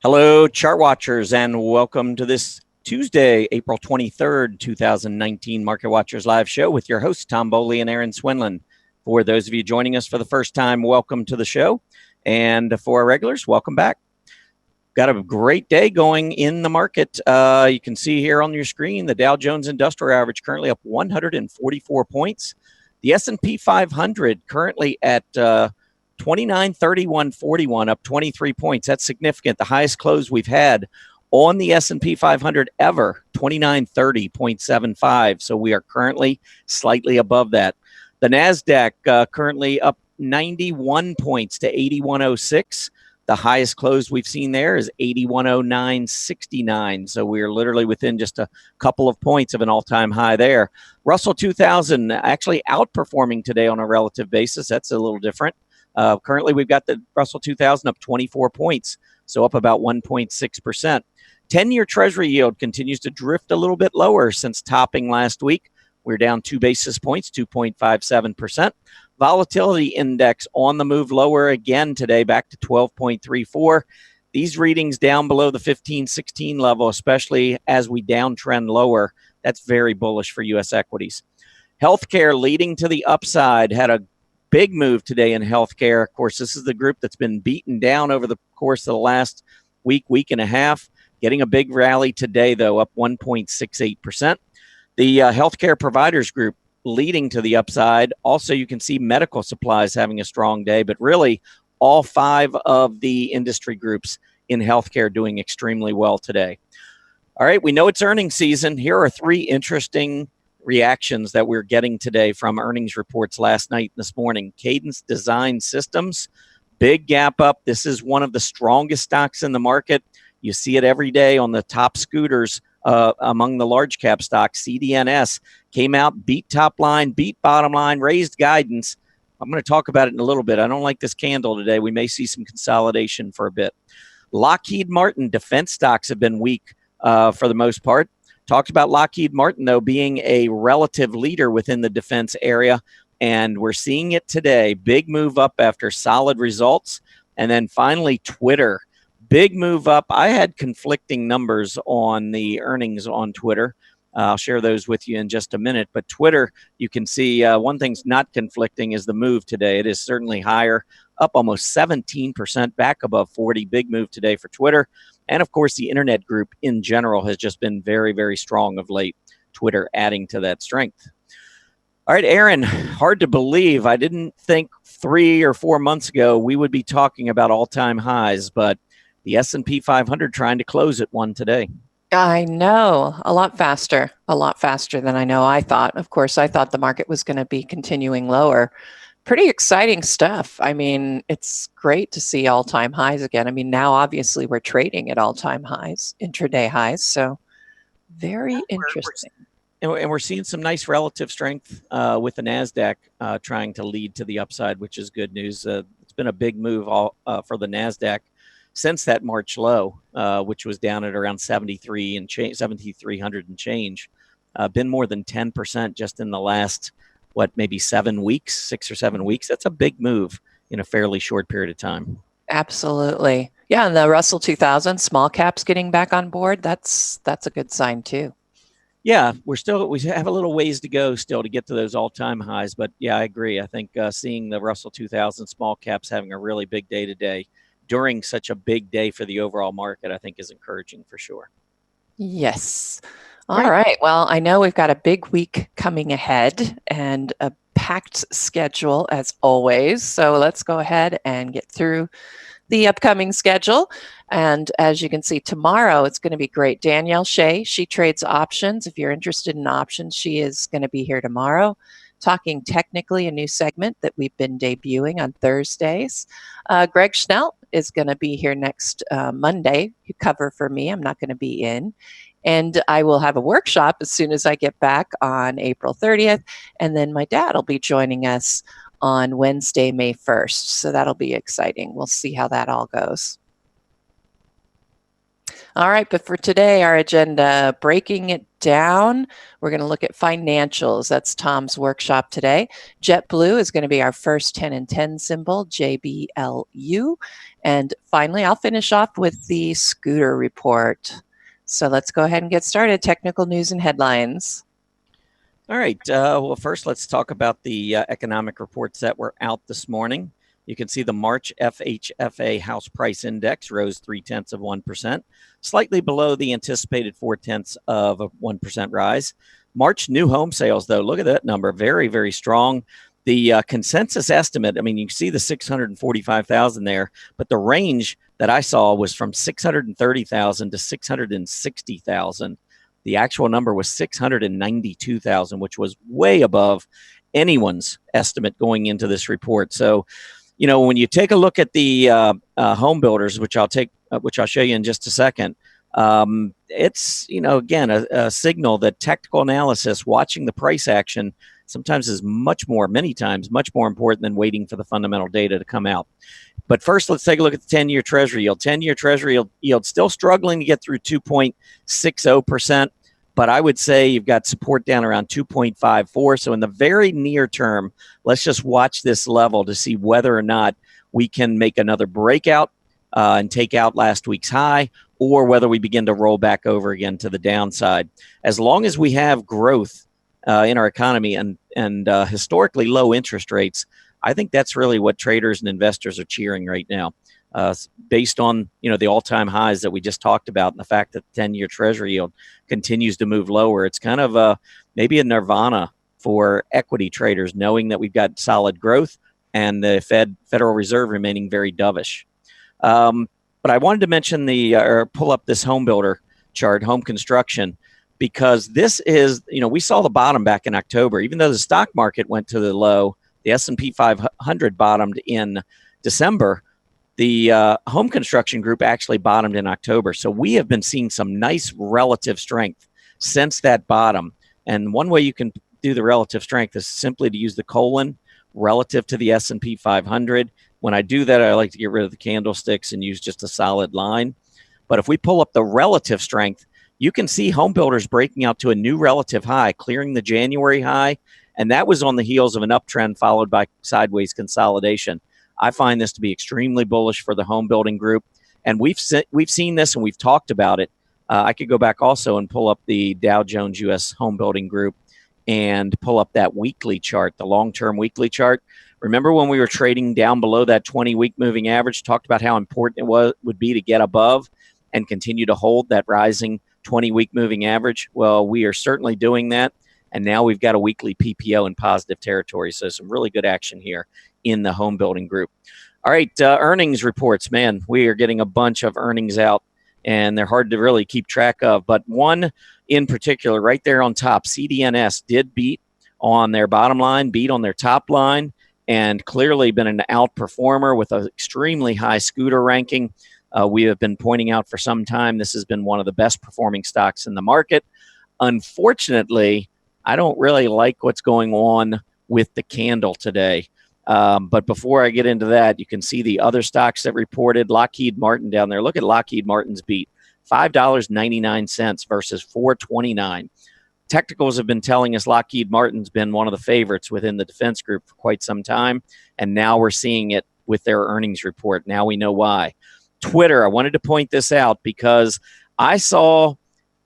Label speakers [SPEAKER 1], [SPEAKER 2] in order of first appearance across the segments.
[SPEAKER 1] Hello, chart watchers, and welcome to this Tuesday, April 23rd, 2019 Market Watchers Live show with your hosts, Tom Boley and Erin Swinland. For those of you joining us for the first time, welcome to the show. And for our regulars, welcome back. Got a great day going in the market. You can see here on your screen, the Dow Jones Industrial Average currently up 144 points. The S&P 500 currently at 2931.41, up 23 points. That's significant. The highest close we've had on the S&P 500 ever, 2930.75. So we are currently slightly above that. The NASDAQ currently up 91 points to 8106. The highest close we've seen there is 8109.69. So we're literally within just a couple of points of an all-time high there. Russell 2000 actually outperforming today on a relative basis. That's a little different. Currently, we've got the Russell 2000 up 24 points, so up about 1.6%. 10-year Treasury yield continues to drift a little bit lower since topping last week. We're down 2 basis points, 2.57%. Volatility index on the move lower again today, back to 12.34. These readings down below the 15-16 level, especially as we downtrend lower. That's very bullish for U.S. equities. Healthcare leading to the upside, had a big move today in healthcare. Of course, this is the group that's been beaten down over the course of the last week and a half. Getting a big rally today, though, up 1.68%. The healthcare providers group leading to the upside. Also, you can see medical supplies having a strong day, but really all 5 of the industry groups in healthcare doing extremely well today. All right, we know it's earnings season. Here are 3 interesting reactions that we're getting today from earnings reports last night and this morning. Cadence Design Systems, big gap up. This is one of the strongest stocks in the market. You see it every day on the top scooters among the large cap stocks. CDNS came out, beat top line, beat bottom line, raised guidance. I'm going to talk about it in a little bit. I don't like this candle today. We may see some consolidation for a bit. Lockheed Martin defense stocks have been weak for the most part. Talked about Lockheed Martin, though, being a relative leader within the defense area, and we're seeing it today. Big move up after solid results. And then finally, Twitter. Big move up. I had conflicting numbers on the earnings on Twitter. I'll share those with you in just a minute. But Twitter, you can see one thing's not conflicting is the move today. It is certainly higher, up almost 17%, back above 40. Big move today for Twitter. And, of course, the internet group in general has just been very, very strong of late, Twitter adding to that strength. All right, Erin, hard to believe. I didn't think 3 or 4 months ago we would be talking about all-time highs, but the S&P 500 trying to close at 1 today.
[SPEAKER 2] I know, a lot faster than I thought. Of course, I thought the market was going to be continuing lower. Pretty exciting stuff. I mean, it's great to see all-time highs again. I mean, now obviously we're trading at all-time highs, intraday highs. So very interesting.
[SPEAKER 1] And we're seeing some nice relative strength with the NASDAQ trying to lead to the upside, which is good news. It's been a big move for the NASDAQ since that March low, which was down at around 7,300 and change. Been more than 10% just in the last maybe 7 weeks, 6 or 7 weeks. That's a big move in a fairly short period of time.
[SPEAKER 2] Absolutely. Yeah, and the Russell 2000 small caps getting back on board, that's a good sign too.
[SPEAKER 1] Yeah, we have a little ways to go still to get to those all-time highs, but yeah, I agree. I think seeing the Russell 2000 small caps having a really big day today during such a big day for the overall market, I think is encouraging for sure.
[SPEAKER 2] Yes. All right. Well, I know we've got a big week coming ahead and a packed schedule as always. So let's go ahead and get through the upcoming schedule. And as you can see, tomorrow it's going to be great. Danielle Shea, she trades options. If you're interested in options, she is going to be here tomorrow talking technically, a new segment that we've been debuting on Thursdays. Greg Schnell is going to be here next Monday. You cover for me. I'm not going to be in. And I will have a workshop as soon as I get back on April 30th. And then my dad will be joining us on Wednesday, May 1st. So that'll be exciting. We'll see how that all goes. All right, but for today, our agenda, breaking it down, we're going to look at financials. That's Tom's workshop today. Jetblue is going to be our first 10 and 10 symbol, JBLU. And finally, I'll finish off with the scooter report. So let's go ahead and get started. Technical news and headlines.
[SPEAKER 1] All right. Well, first, let's talk about the economic reports that were out this morning. You can see the March FHFA House Price Index rose 0.3%, slightly below the anticipated 0.4% rise. March new home sales, though, look at that number, very, very strong. The consensus estimate, I mean, you can see the 645,000 there, but the range that I saw was from 630,000 to 660,000. The actual number was 692,000, which was way above anyone's estimate going into this report. So, when you take a look at the home builders, which I'll show you in just a second, it's again a signal that technical analysis, watching the price action, sometimes is many times much more important than waiting for the fundamental data to come out. But first, let's take a look at the 10-year Treasury yield. 10-year Treasury yield still struggling to get through 2.60%. But I would say you've got support down around 2.54. So in the very near term, let's just watch this level to see whether or not we can make another breakout and take out last week's high, or whether we begin to roll back over again to the downside. As long as we have growth in our economy and historically low interest rates, I think that's really what traders and investors are cheering right now. Based on the all-time highs that we just talked about, and the fact that the 10-year Treasury yield continues to move lower, it's kind of maybe a nirvana for equity traders, knowing that we've got solid growth and the Federal Reserve remaining very dovish. But I wanted to mention or pull up this home builder chart, home construction, because this is, we saw the bottom back in October. Even though the stock market went to the low, the S&P 500 bottomed in December. The home construction group actually bottomed in October. So we have been seeing some nice relative strength since that bottom. And one way you can do the relative strength is simply to use the colon relative to the S&P 500. When I do that, I like to get rid of the candlesticks and use just a solid line. But if we pull up the relative strength, you can see home builders breaking out to a new relative high, clearing the January high. And that was on the heels of an uptrend followed by sideways consolidation. I find this to be extremely bullish for the home building group. And we've seen this and we've talked about it. I could go back also and pull up the Dow Jones U.S. home building group and pull up that weekly chart, the long-term weekly chart. Remember when we were trading down below that 20-week moving average, talked about how important it would be to get above and continue to hold that rising 20-week moving average? Well, we are certainly doing that. And now we've got a weekly PPO in positive territory. So some really good action here in the home building group. All right, earnings reports. Man, we are getting a bunch of earnings out, and they're hard to really keep track of. But one in particular, right there on top, CDNS did beat on their bottom line, beat on their top line, and clearly been an outperformer with an extremely high scooter ranking. We have been pointing out for some time this has been one of the best performing stocks in the market. Unfortunately, I don't really like what's going on with the candle today. But before I get into that, you can see the other stocks that reported. Lockheed Martin down there. Look at Lockheed Martin's beat. $5.99 versus $4.29. Technicals have been telling us Lockheed Martin's been one of the favorites within the defense group for quite some time. And now we're seeing it with their earnings report. Now we know why. Twitter, I wanted to point this out because I saw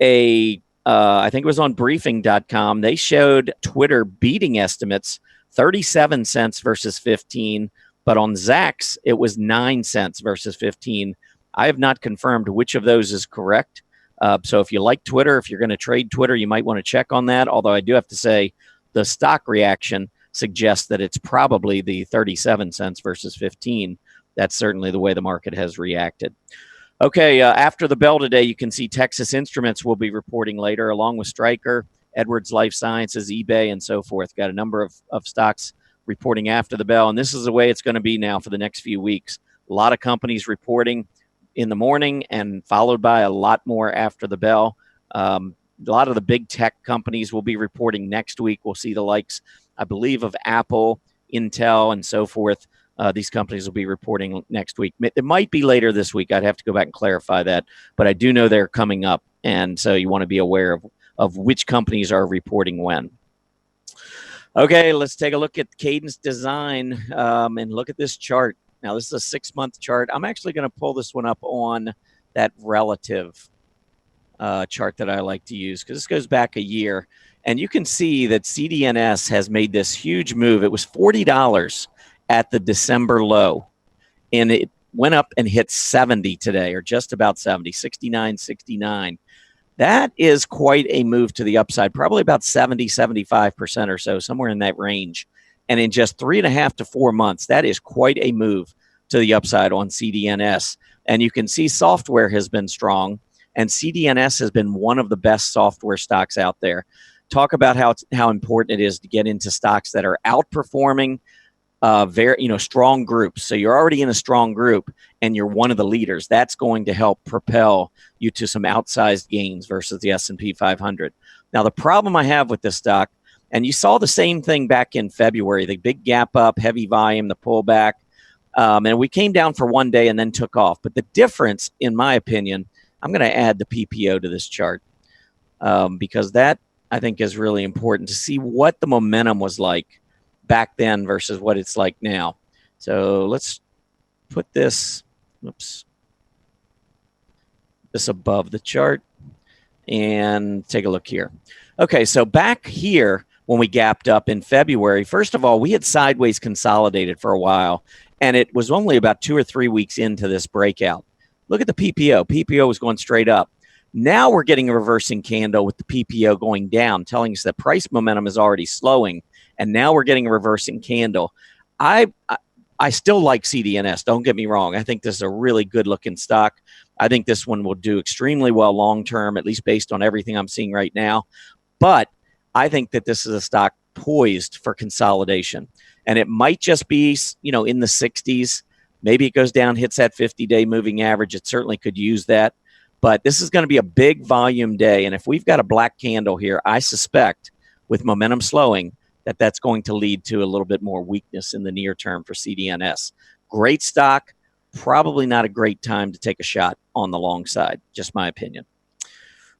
[SPEAKER 1] I think it was on briefing.com. They showed Twitter beating estimates 37 cents versus 15, but on Zacks, it was 9 cents versus 15. I have not confirmed which of those is correct. So if you like Twitter, if you're going to trade Twitter, you might want to check on that. Although I do have to say the stock reaction suggests that it's probably the 37 cents versus 15. That's certainly the way the market has reacted. Okay, after the bell today, you can see Texas Instruments will be reporting later, along with Stryker, Edwards Life Sciences, eBay, and so forth. Got a number of stocks reporting after the bell, and this is the way it's going to be now for the next few weeks. A lot of companies reporting in the morning and followed by a lot more after the bell. A lot of the big tech companies will be reporting next week. We'll see the likes, I believe, of Apple, Intel, and so forth. These companies will be reporting next week. It might be later this week. I'd have to go back and clarify that, but I do know they're coming up, and so you want to be aware of which companies are reporting when. Okay, let's take a look at Cadence Design and look at this chart. Now, this is a 6-month chart. I'm actually going to pull this one up on that relative chart that I like to use, because this goes back a year. And you can see that CDNS has made this huge move. It was $40 at the December low, and it went up and hit 70 today, or just about 70, 69.69. That is quite a move to the upside, probably about 70, 75% or so, somewhere in that range. And in just 3.5 to 4 months, that is quite a move to the upside on CDNS. And you can see software has been strong, and CDNS has been one of the best software stocks out there. Talk about how important it is to get into stocks that are outperforming strong groups. So you're already in a strong group and you're one of the leaders. That's going to help propel you to some outsized gains versus the S&P 500. Now, the problem I have with this stock, and you saw the same thing back in February, the big gap up, heavy volume, the pullback, and we came down for one day and then took off. But the difference, in my opinion, I'm going to add the PPO to this chart because that, I think, is really important to see what the momentum was like back then versus what it's like now. So let's put this above the chart and take a look here. Okay, so back here when we gapped up in February, first of all, we had sideways consolidated for a while, and it was only about 2 or 3 weeks into this breakout. Look at the PPO. PPO was going straight up. Now we're getting a reversing candle with the PPO going down, telling us that price momentum is already slowing. And now we're getting a reversing candle. I still like CDNS. Don't get me wrong. I think this is a really good looking stock. I think this one will do extremely well long term, at least based on everything I'm seeing right now. But I think that this is a stock poised for consolidation. And it might just be, in the 60s. Maybe it goes down, hits that 50-day moving average. It certainly could use that. But this is going to be a big volume day. And if we've got a black candle here, I suspect with momentum slowing, that's going to lead to a little bit more weakness in the near term for CDNS. Great stock, probably not a great time to take a shot on the long side, just my opinion.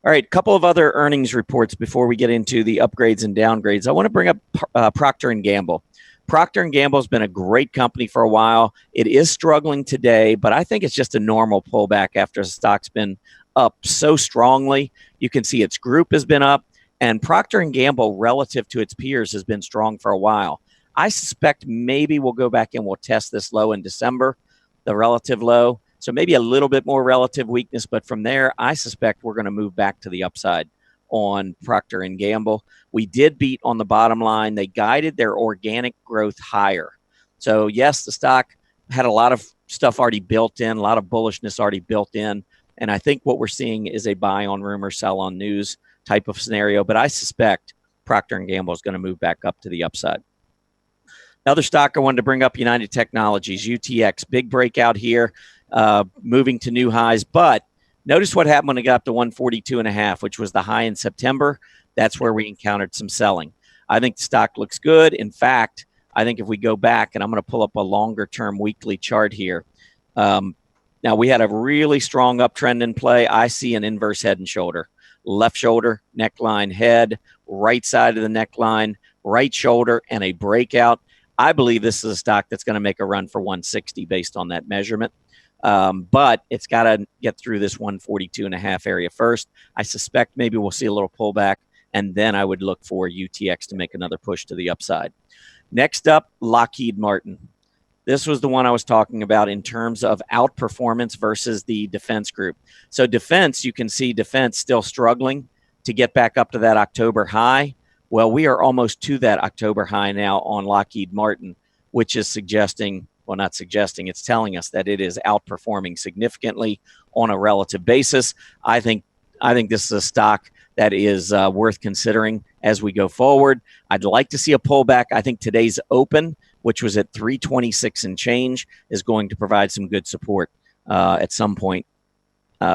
[SPEAKER 1] All right, a couple of other earnings reports before we get into the upgrades and downgrades. I want to bring up Procter Gamble. Procter Gamble has been a great company for a while. It is struggling today, but I think it's just a normal pullback after the stock's been up so strongly. You can see its group has been up, and Procter & Gamble, relative to its peers, has been strong for a while. I suspect maybe we'll go back and we'll test this low in December, the relative low. So maybe a little bit more relative weakness, but from there, I suspect we're going to move back to the upside on Procter & Gamble. We did beat on the bottom line. They guided their organic growth higher. So yes, the stock had a lot of stuff already built in, a lot of bullishness already built in. And I think what we're seeing is a buy on rumor, sell on news type of scenario. But I suspect Procter & Gamble is going to move back up to the upside. Another stock I wanted to bring up, United Technologies, UTX, big breakout here, moving to new highs. But notice what happened when it got up to 142.5, which was the high in September. That's where we encountered some selling. I think the stock looks good. In fact, I think if we go back, and I'm going to pull up a longer-term weekly chart here. Now, we had a really strong uptrend in play. I see an inverse head and shoulder. Left shoulder, neckline, head, right side of the neckline, right shoulder, and a breakout. I believe this is a stock that's going to make a run for 160 based on that measurement. But it's got to get through this 142.5 area first. I suspect maybe we'll see a little pullback, and then I would look for UTX to make another push to the upside. Next up, Lockheed Martin. This was the one I was talking about in terms of outperformance versus the defense group. So defense, you can see defense still struggling to get back up to that October high. Well, we are almost to that October high now on Lockheed Martin, which is suggesting, well, not suggesting, it's telling us that it is outperforming significantly on a relative basis. I think this is a stock that is worth considering as we go forward. I'd like to see a pullback. I think today's open, which was at 326 and change, is going to provide some good support at some point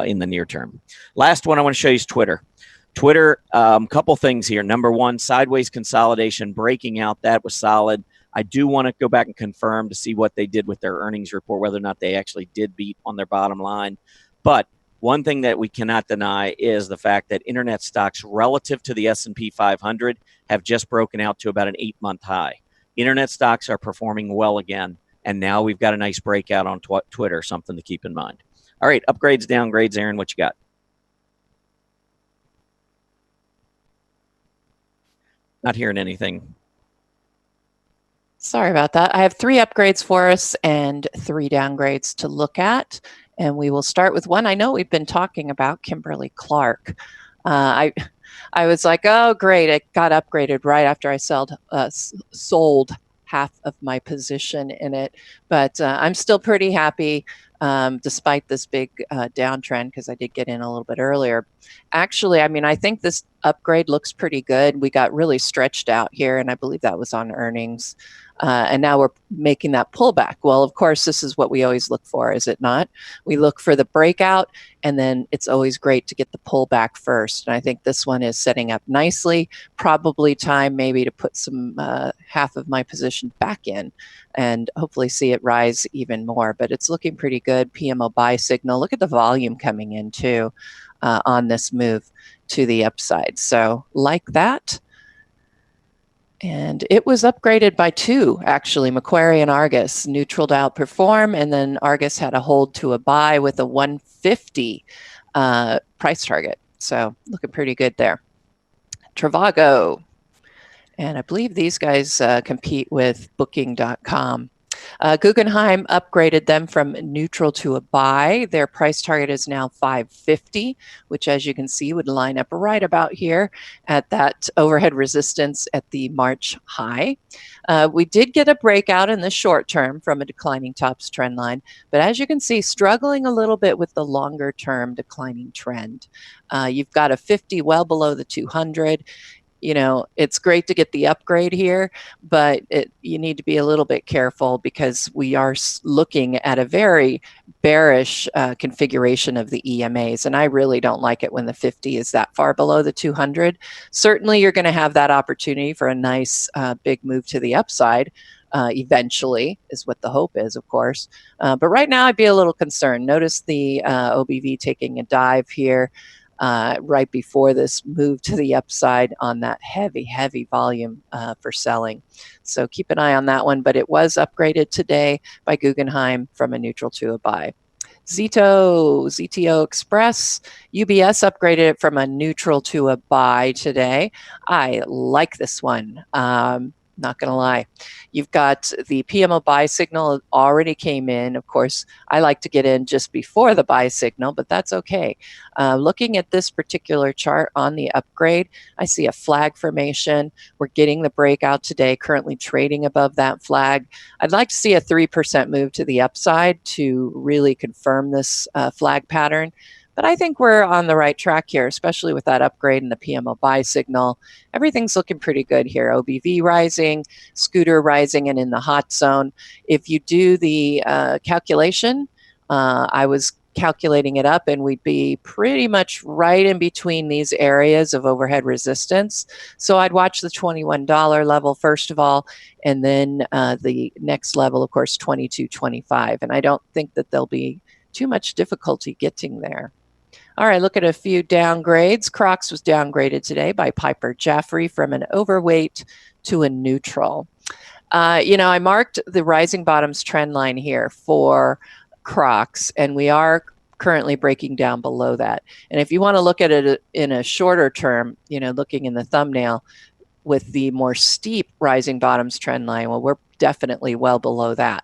[SPEAKER 1] in the near term. Last one I want to show you is Twitter. Twitter, couple things here. Number one, sideways consolidation breaking out. That was solid. I do want to go back and confirm to see what they did with their earnings report, whether or not they actually did beat on their bottom line. But one thing that we cannot deny is the fact that internet stocks relative to the S&P 500 have just broken out to about an 8-month high. Internet stocks are performing well again, and now we've got a nice breakout on Twitter, something to keep in mind. All right, upgrades, downgrades, Erin, what you got? Not hearing anything.
[SPEAKER 2] Sorry about that. I have 3 upgrades for us and 3 downgrades to look at. And we will start with one I know we've been talking about, Kimberly-Clark. I was like, oh, great. It got upgraded right after I sold half of my position in it. But I'm still pretty happy despite this big downtrend, because I did get in a little bit earlier. Actually, I mean, I think this upgrade looks pretty good. We got really stretched out here, and I believe that was on earnings. And now we're making that pullback. Well, of course, this is what we always look for, is it not? We look for the breakout, and then it's always great to get the pullback first. And I think this one is setting up nicely. Probably time maybe to put some half of my position back in and hopefully see it rise even more. But it's looking pretty good. PMO buy signal. Look at the volume coming in too on this move to the upside. So like that. And it was upgraded by 2, actually, Macquarie and Argus, neutral to outperform, and then Argus had a hold to a buy with a 150 price target. So looking pretty good there. Trivago, and I believe these guys compete with Booking.com. Guggenheim upgraded them from neutral to a buy. Their price target is now 550, which, as you can see, would line up right about here at that overhead resistance at the March high. We did get a breakout in the short term from a declining tops trend line, but as you can see, struggling a little bit with the longer term declining trend. You've got a 50 well below the 200. You know, it's great to get the upgrade here, but you need to be a little bit careful, because we are looking at a very bearish configuration of the EMAs. And I really don't like it when the 50 is that far below the 200. Certainly, you're going to have that opportunity for a nice big move to the upside. Eventually is what the hope is, of course. But right now, I'd be a little concerned. Notice the OBV taking a dive here. Right before this move to the upside on that heavy volume for selling. So keep an eye on that one, but it was upgraded today by Guggenheim from a neutral to a buy. ZTO Express, UBS upgraded it from a neutral to a buy today. I like this one. Not going to lie. You've got the PMO buy signal already came in. Of course, I like to get in just before the buy signal, but that's okay. Looking at this particular chart on the upgrade, I see a flag formation. We're getting the breakout today, currently trading above that flag. I'd like to see a 3% move to the upside to really confirm this flag pattern. But I think we're on the right track here, especially with that upgrade and the PMO buy signal. Everything's looking pretty good here. OBV rising, Scooter rising and in the hot zone. If you do the calculation, I was calculating it up, and we'd be pretty much right in between these areas of overhead resistance. So I'd watch the $21 level first of all, and then the next level, of course, $22.25. And I don't think that there'll be too much difficulty getting there. All right, look at a few downgrades. Crocs was downgraded today by Piper Jaffray from an overweight to a neutral. You know, I marked the rising bottoms trend line here for Crocs, and we are currently breaking down below that. And if you want to look at it in a shorter term, you know, looking in the thumbnail with the more steep rising bottoms trend line, well, we're definitely well below that.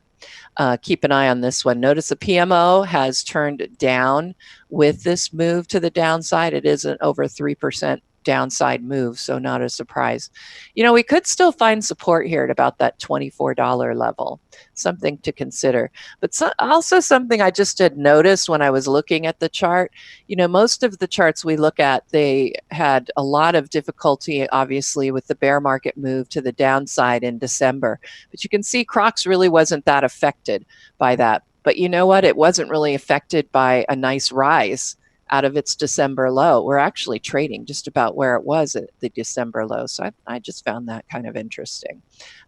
[SPEAKER 2] Keep an eye on this one. Notice the PMO has turned down with this move to the downside. It is an over 3% downside move, so not a surprise. You know, we could still find support here at about that $24 level, something to consider. But also something I just had noticed when I was looking at the chart, you know, most of the charts we look at, they had a lot of difficulty, obviously, with the bear market move to the downside in December. But you can see Crocs really wasn't that affected by that. But you know what? It wasn't really affected by a nice rise out of its December low. We're actually trading just about where it was at the December low. So I just found that kind of interesting.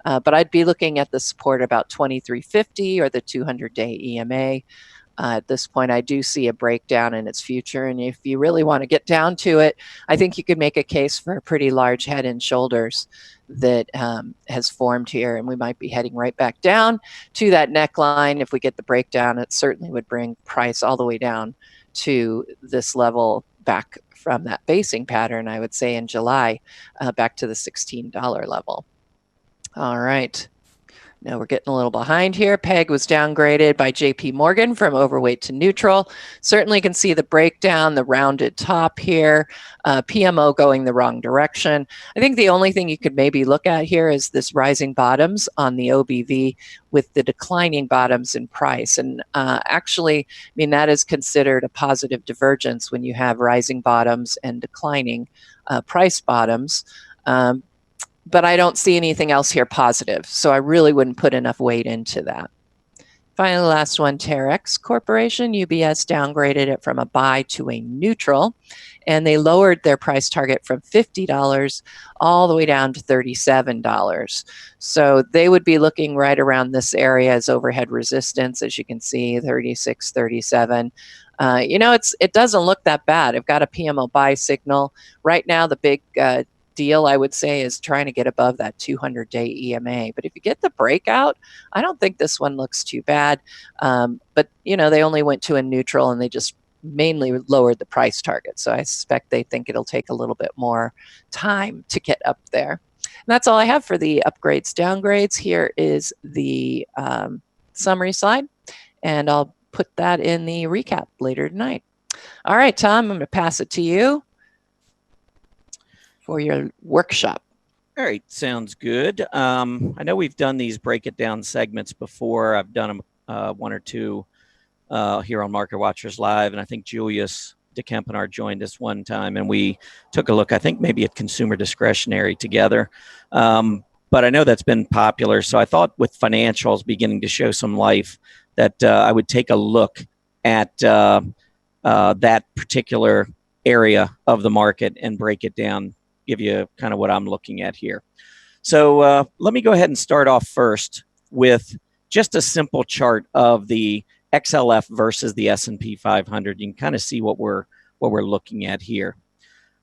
[SPEAKER 2] But I'd be looking at the support about 2350 or the 200-day EMA. At this point, I do see a breakdown in its future. And if you really want to get down to it, I think you could make a case for a pretty large head and shoulders that has formed here. And we might be heading right back down to that neckline. If we get the breakdown, it certainly would bring price all the way down to this level back from that basing pattern, I would say in July, back to the $16 level. All right. Now we're getting a little behind here. PEG was downgraded by JP Morgan from overweight to neutral. Certainly can see the breakdown, the rounded top here, PMO going the wrong direction. I think the only thing you could maybe look at here is this rising bottoms on the OBV with the declining bottoms in price. And actually, I mean, that is considered a positive divergence when you have rising bottoms and declining price bottoms. But I don't see anything else here positive, so I really wouldn't put enough weight into that. Finally, last one, Terex Corporation. UBS downgraded it from a buy to a neutral, and they lowered their price target from $50 all the way down to $37. So they would be looking right around this area as overhead resistance, as you can see, 36, 37. You know, it doesn't look that bad. I've got a PMO buy signal. Right now, the big deal, I would say, is trying to get above that 200-day EMA. But if you get the breakout, I don't think this one looks too bad. But, you know, they only went to a neutral and they just mainly lowered the price target. So I suspect they think it'll take a little bit more time to get up there. And that's all I have for the upgrades, downgrades. Here is the summary slide, and I'll put that in the recap later tonight. All right, Tom, I'm going to pass it to you for your workshop.
[SPEAKER 1] All right, sounds good. I know we've done these break it down segments before. I've done them one or two here on Market Watchers Live, and I think Julius DeKempenaar joined us one time, and we took a look, I think maybe at consumer discretionary together. But I know that's been popular, so I thought with financials beginning to show some life that I would take a look at that particular area of the market and break it down, give you kind of what I'm looking at here. So let me go ahead and start off first with just a simple chart of the XLF versus the S&P 500. You can kind of see what we're looking at here.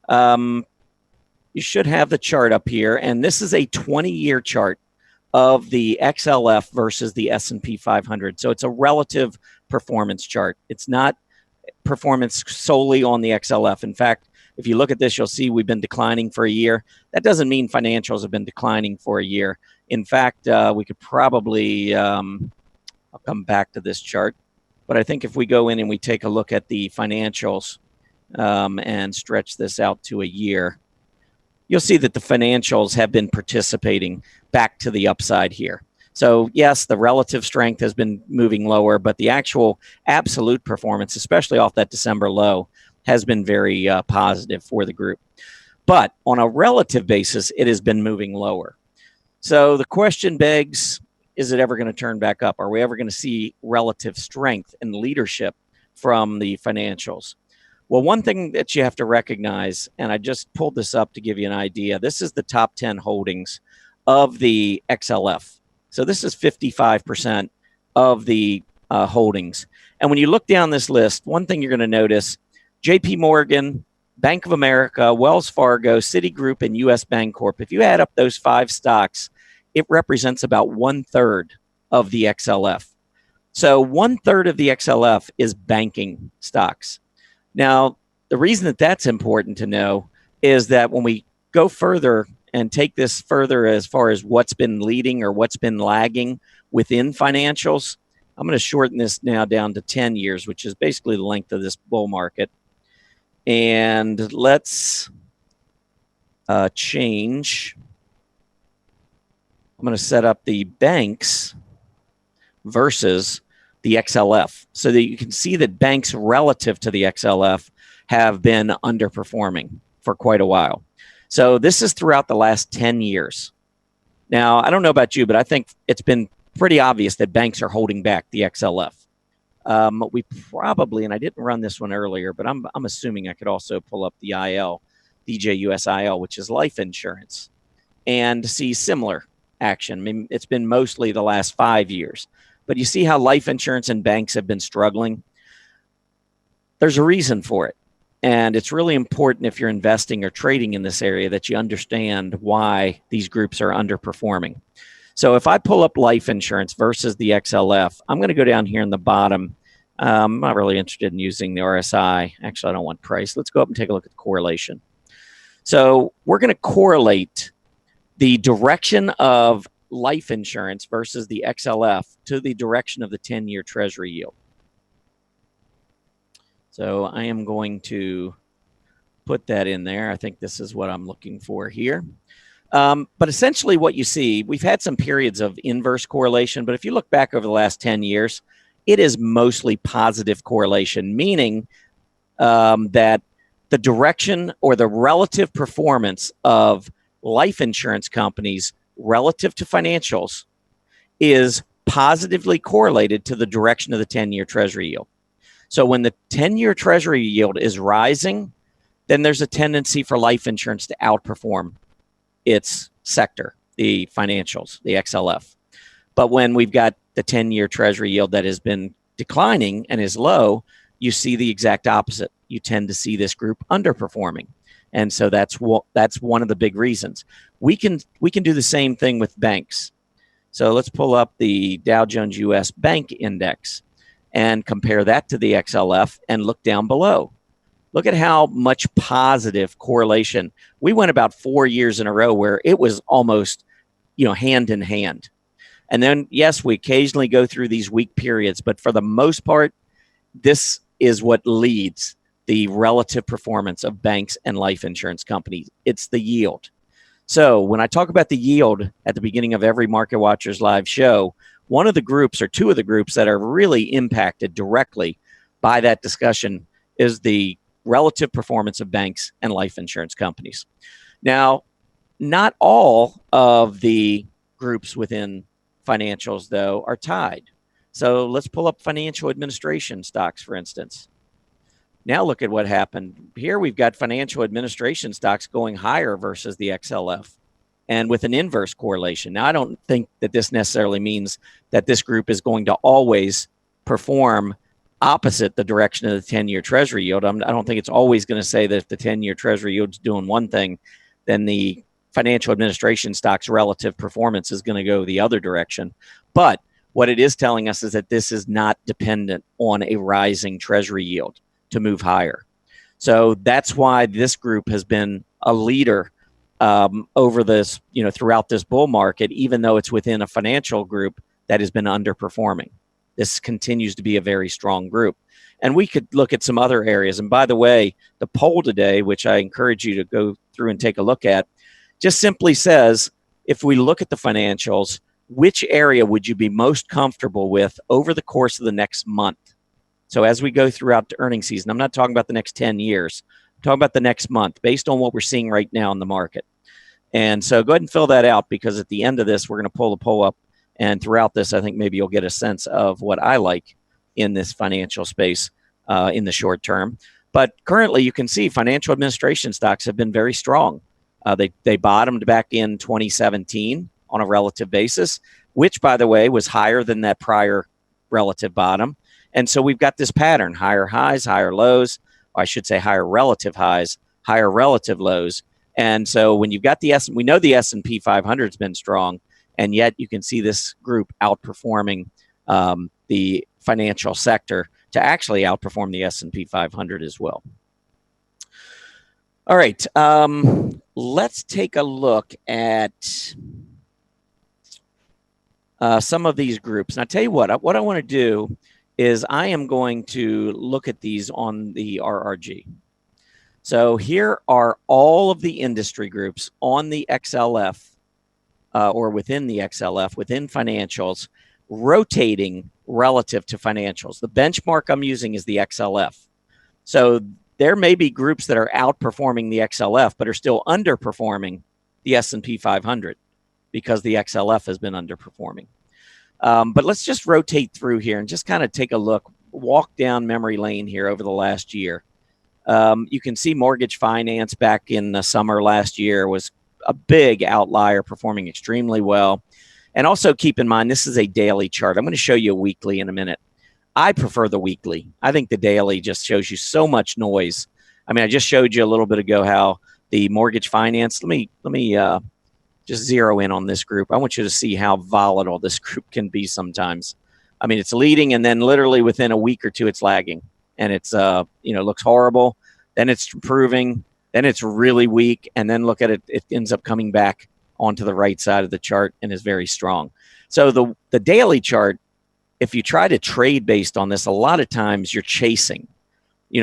[SPEAKER 1] You should have the chart up here, and this is a 20-year chart of the XLF versus the S&P 500. So it's a relative performance chart. It's not performance solely on the XLF. In fact, if you look at this, you'll see we've been declining for a year. That doesn't mean financials have been declining for a year. In fact, we could probably, I'll come back to this chart, but I think if we go in and we take a look at the financials and stretch this out to a year, you'll see that the financials have been participating back to the upside here. So yes, the relative strength has been moving lower, but the actual absolute performance, especially off that December low, has been very positive for the group. But on a relative basis, it has been moving lower. So the question begs, is it ever going to turn back up? Are we ever going to see relative strength and leadership from the financials? Well, one thing that you have to recognize, and I just pulled this up to give you an idea, this is the top 10 holdings of the XLF. So this is 55% of the holdings. And when you look down this list, one thing you're going to notice, JP Morgan, Bank of America, Wells Fargo, Citigroup, and US Bancorp. If you add up those 5 stocks, it represents about 1/3 of the XLF. So 1/3 of the XLF is banking stocks. Now, the reason that that's important to know is that when we go further and take this further as far as what's been leading or what's been lagging within financials, I'm going to shorten this now down to 10 years, which is basically the length of this bull market. And let's change. I'm going to set up the banks versus the XLF so that you can see that banks relative to the XLF have been underperforming for quite a while. So this is throughout the last 10 years. Now, I don't know about you, but I think it's been pretty obvious that banks are holding back the XLF. We probably, and I didn't run this one earlier, but I'm assuming I could also pull up the IL, DJUS IL, which is life insurance, and see similar action. I mean, it's been mostly the last 5 years, but you see how life insurance and banks have been struggling. There's a reason for it. And it's really important if you're investing or trading in this area that you understand why these groups are underperforming. So if I pull up life insurance versus the XLF, I'm going to go down here in the bottom. I'm not really interested in using the RSI. Actually, I don't want price. Let's go up and take a look at the correlation. So we're going to correlate the direction of life insurance versus the XLF to the direction of the 10-year Treasury yield. So I am going to put that in there. I think this is what I'm looking for here. But essentially what you see, we've had some periods of inverse correlation, but if you look back over the last 10 years, it is mostly positive correlation, meaning that the direction or the relative performance of life insurance companies relative to financials is positively correlated to the direction of the 10-year Treasury yield. So when the 10-year Treasury yield is rising, then there's a tendency for life insurance to outperform its sector, the financials, the XLF. But when we've got the 10-year Treasury yield that has been declining and is low, you see the exact opposite. You tend to see this group underperforming. And so that's one of the big reasons. We can do the same thing with banks. So let's pull up the Dow Jones US Bank Index and compare that to the XLF and look down below. Look at how much positive correlation. We went about 4 years in a row where it was almost, hand in hand. And then, yes, we occasionally go through these weak periods, but for the most part, this is what leads the relative performance of banks and life insurance companies. It's the yield. So when I talk about the yield at the beginning of every Market Watchers live show, one of the groups or two of the groups that are really impacted directly by that discussion is the relative performance of banks and life insurance companies. Now, not all of the groups within financials, though, are tied. So let's pull up financial administration stocks, for instance. Now look at what happened. Here we've got financial administration stocks going higher versus the XLF and with an inverse correlation. Now, I don't think that this necessarily means that this group is going to always perform opposite the direction of the 10-year Treasury yield. I don't think it's always going to say that if the 10-year Treasury yield is doing one thing, then the financial administration stock's relative performance is going to go the other direction. But what it is telling us is that this is not dependent on a rising Treasury yield to move higher. So that's why this group has been a leader over this, throughout this bull market, even though it's within a financial group that has been underperforming. This continues to be a very strong group. And we could look at some other areas. And by the way, the poll today, which I encourage you to go through and take a look at, just simply says, if we look at the financials, which area would you be most comfortable with over the course of the next month? So as we go throughout the earnings season, I'm not talking about the next 10 years. I'm talking about the next month based on what we're seeing right now in the market. And so go ahead and fill that out, because at the end of this, we're going to pull the poll up. And throughout this, I think maybe you'll get a sense of what I like in this financial space in the short term. But currently, you can see financial administration stocks have been very strong. They bottomed back in 2017 on a relative basis, which, by the way, was higher than that prior relative bottom. And so we've got this pattern: higher highs, higher lows, or I should say higher relative highs, higher relative lows. And so when you've got we know the S&P 500 has been strong, and yet you can see this group outperforming the financial sector to actually outperform the S&P 500 as well. All right, let's take a look at some of these groups. And I tell you what I want to do is I am going to look at these on the RRG. So here are all of the industry groups on the XLF or within the XLF, within financials, rotating relative to financials. The benchmark I'm using is the XLF. So there may be groups that are outperforming the XLF, but are still underperforming the S&P 500 because the XLF has been underperforming. But let's just rotate through here and just kind of take a look. walk down memory lane here over the last year. You can see mortgage finance back in the summer last year was a big outlier, performing extremely well. And also keep in mind, this is a daily chart. I'm going to show you a weekly in a minute. I prefer the weekly. I think the daily just shows you so much noise. I mean, I just showed you a little bit ago how the mortgage finance, let me just zero in on this group. I want you to see how volatile this group can be sometimes. I mean, it's leading, and then literally within a week or two, it's lagging, and it's looks horrible. Then it's improving. Then it's really weak, and then look at it. It ends up coming back onto the right side of the chart and is very strong. So the daily chart, if you try to trade based on this, a lot of times you're chasing.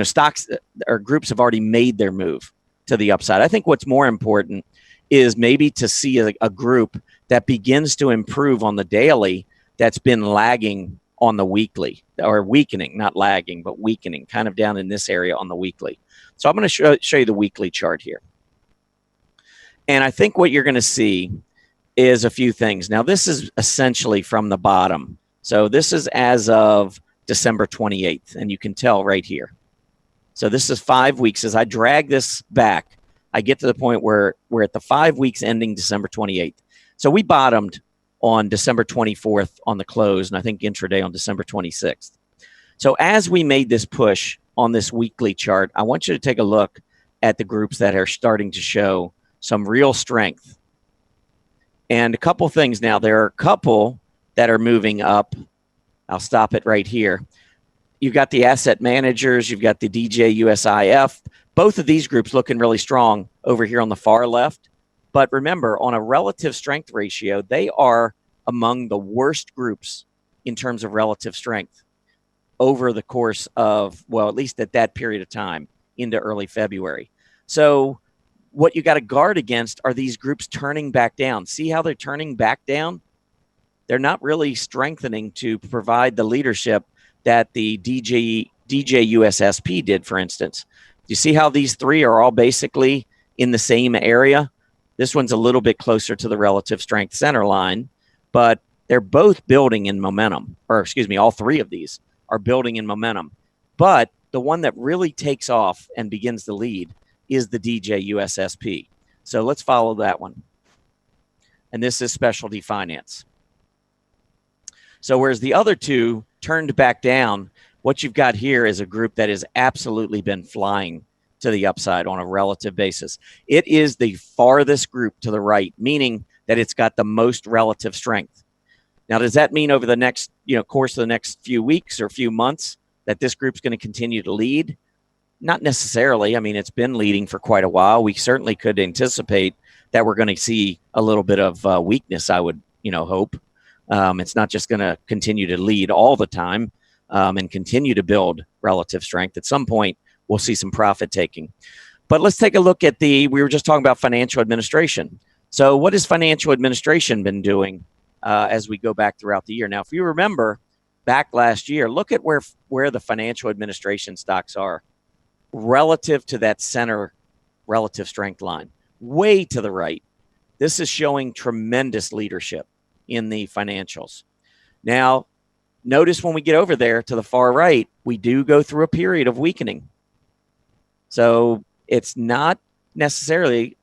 [SPEAKER 1] Stocks or groups have already made their move to the upside. I think what's more important is maybe to see a group that begins to improve on the daily that's been lagging on the weekly, or weakening, not lagging, but weakening, kind of down in this area on the weekly. So I'm going to show you the weekly chart here. And I think what you're going to see is a few things. Now, this is essentially from the bottom. So this is as of December 28th, and you can tell right here. So this is 5 weeks. As I drag this back, I get to the point where we're at the 5 weeks ending December 28th. So we bottomed on December 24th on the close, and I think intraday on December 26th. So as we made this push on this weekly chart, I want you to take a look at the groups that are starting to show some real strength. And a couple things now. There are a couple that are moving up. I'll stop it right here. You've got the asset managers. You've got the DJUSIF. Both of these groups looking really strong over here on the far left. But remember, on a relative strength ratio, they are among the worst groups in terms of relative strength over the course of, well, at least at that period of time into early February. So what you got to guard against are these groups turning back down. See how they're turning back down? They're not really strengthening to provide the leadership that the DJUSSP did, for instance. You see how these three are all basically in the same area? This one's a little bit closer to the relative strength center line, but they're both building in momentum, or excuse me, all three of these are building in momentum. But the one that really takes off and begins to lead is the DJUSSP. So let's follow that one. And this is specialty finance. So whereas the other two turned back down, what you've got here is a group that has absolutely been flying to the upside on a relative basis. It is the farthest group to the right, meaning that it's got the most relative strength. Now, does that mean over the next, course of the next few weeks or few months that this group's going to continue to lead? Not necessarily. I mean, it's been leading for quite a while. We certainly could anticipate that we're going to see a little bit of weakness, I would, hope. It's not just going to continue to lead all the time and continue to build relative strength. At some point, we'll see some profit taking. But let's take a look at we were just talking about financial administration. So what has financial administration been doing as we go back throughout the year? Now, if you remember back last year, look at where the financial administration stocks are relative to that center relative strength line, way to the right. This is showing tremendous leadership in the financials. Now, notice when we get over there to the far right, we do go through a period of weakening. So it's not necessarily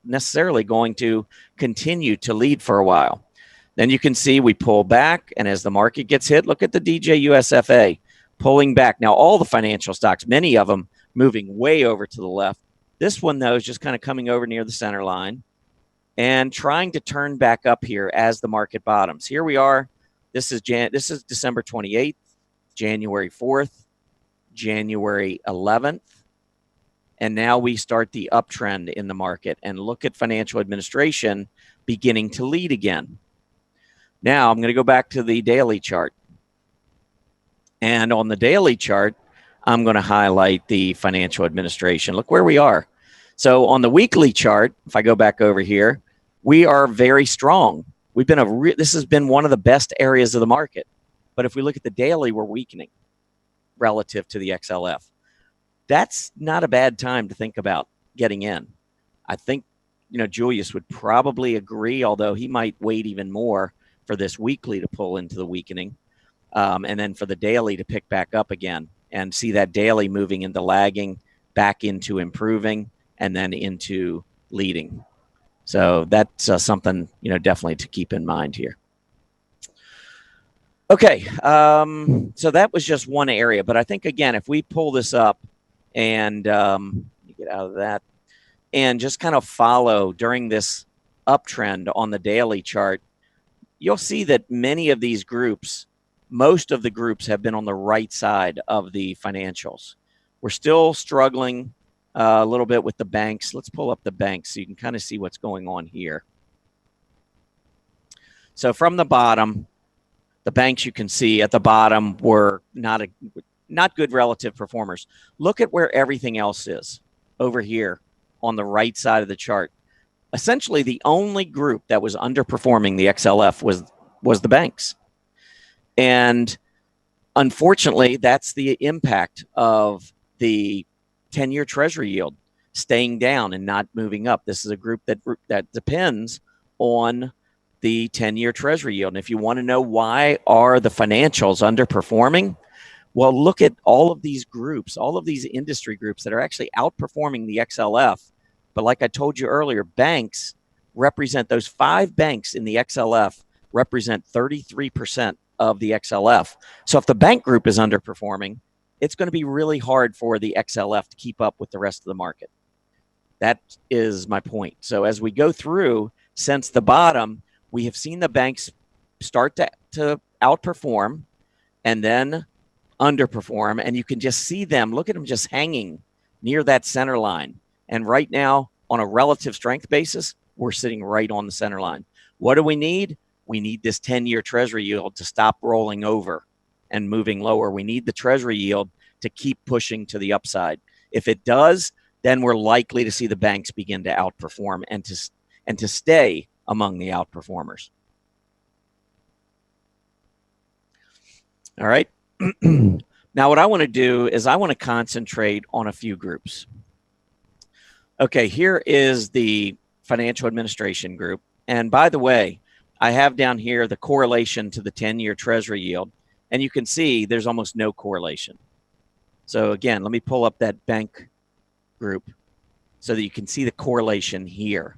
[SPEAKER 1] going to continue to lead for a while. Then you can see we pull back, and as the market gets hit, look at the DJUSFA pulling back. Now, all the financial stocks, many of them moving way over to the left. This one, though, is just kind of coming over near the center line and trying to turn back up here as the market bottoms. Here we are. This is December 28th, January 4th, January 11th. And now we start the uptrend in the market and look at financial administration beginning to lead again. Now I'm going to go back to the daily chart. And on the daily chart, I'm going to highlight the financial administration. Look where we are. So on the weekly chart, if I go back over here, we are very strong. We've been this has been one of the best areas of the market. But if we look at the daily, we're weakening relative to the XLF. That's not a bad time to think about getting in. I think, Julius would probably agree, although he might wait even more for this weekly to pull into the weakening, and then for the daily to pick back up again. and see that daily moving into lagging, back into improving, and then into leading. So that's something, definitely to keep in mind here. Okay, so that was just one area, but I think, again, if we pull this up and get out of that and just kind of follow during this uptrend on the daily chart, you'll see that many of these groups, most of the groups, have been on the right side of the financials. We're still struggling a little bit with the banks. Let's pull up the banks so you can kind of see what's going on here. So from the bottom, the banks you can see at the bottom were not good relative performers. Look at where everything else is over here on the right side of the chart. Essentially, the only group that was underperforming the XLF was the banks. And unfortunately, that's the impact of the 10-year Treasury yield staying down and not moving up. This is a group that depends on the 10-year Treasury yield. And if you want to know why are the financials underperforming, well, look at all of these groups, all of these industry groups that are actually outperforming the XLF. But like I told you earlier, banks represent, those 5 banks in the XLF represent 33% of the XLF. So if the bank group is underperforming, it's going to be really hard for the XLF to keep up with the rest of the market. That is my point. So as we go through, since the bottom, we have seen the banks start to outperform and then underperform. And you can just see them, look at them just hanging near that center line. And right now, on a relative strength basis, we're sitting right on the center line. What do we need? We need this 10-year Treasury yield to stop rolling over and moving lower. We need the Treasury yield to keep pushing to the upside. If it does, then we're likely to see the banks begin to outperform and to stay among the outperformers. All right. Now, what I want to do is I want to concentrate on a few groups. Okay, here is the financial administration group. And by the way, I have down here the correlation to the 10-year Treasury yield. And you can see there's almost no correlation. So again, let me pull up that bank group so that you can see the correlation here.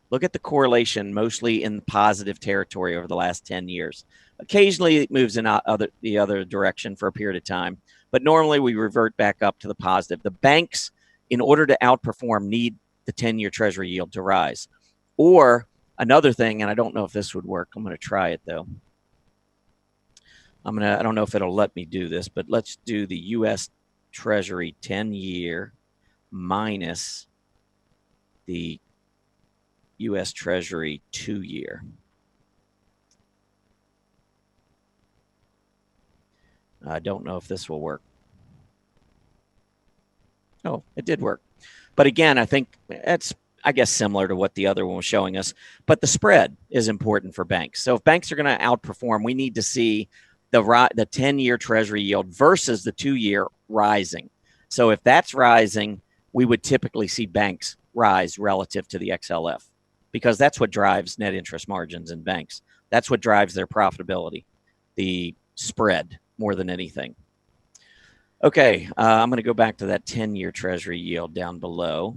[SPEAKER 1] Look at the correlation mostly in positive territory over the last 10 years. Occasionally, it moves in the other direction for a period of time. But normally, we revert back up to the positive. The banks, in order to outperform, need the 10-year Treasury yield to rise. Or another thing, and I don't know if this would work. I'm going to try it, though. I don't know if it'll let me do this, but let's do the U.S. Treasury 10-year minus the U.S. Treasury 2-year. I don't know if this will work. Oh, it did work. But again, I think it's, I guess, similar to what the other one was showing us. But the spread is important for banks. So if banks are going to outperform, we need to see the 10-year Treasury yield versus the 2-year rising. So if that's rising, we would typically see banks rise relative to the XLF because that's what drives net interest margins in banks. That's what drives their profitability, the spread more than anything. Okay, I'm going to go back to that 10-year Treasury yield down below.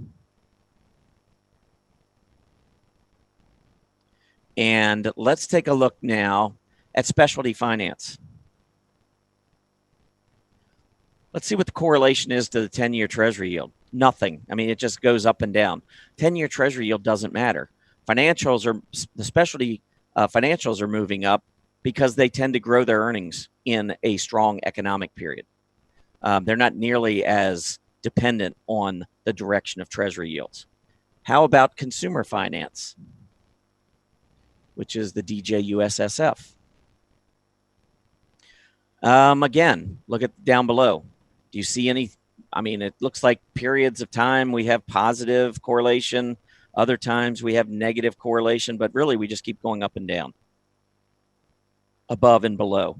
[SPEAKER 1] And let's take a look now at specialty finance. Let's see what the correlation is to the 10-year Treasury yield. Nothing. I mean, it just goes up and down. 10-year Treasury yield doesn't matter. The specialty financials are moving up because they tend to grow their earnings in a strong economic period. They're not nearly as dependent on the direction of Treasury yields. How about consumer finance, which is the DJUSSF? Again, look at down below. Do you see any? I mean, it looks like periods of time we have positive correlation. Other times we have negative correlation, but really we just keep going up and down, above and below.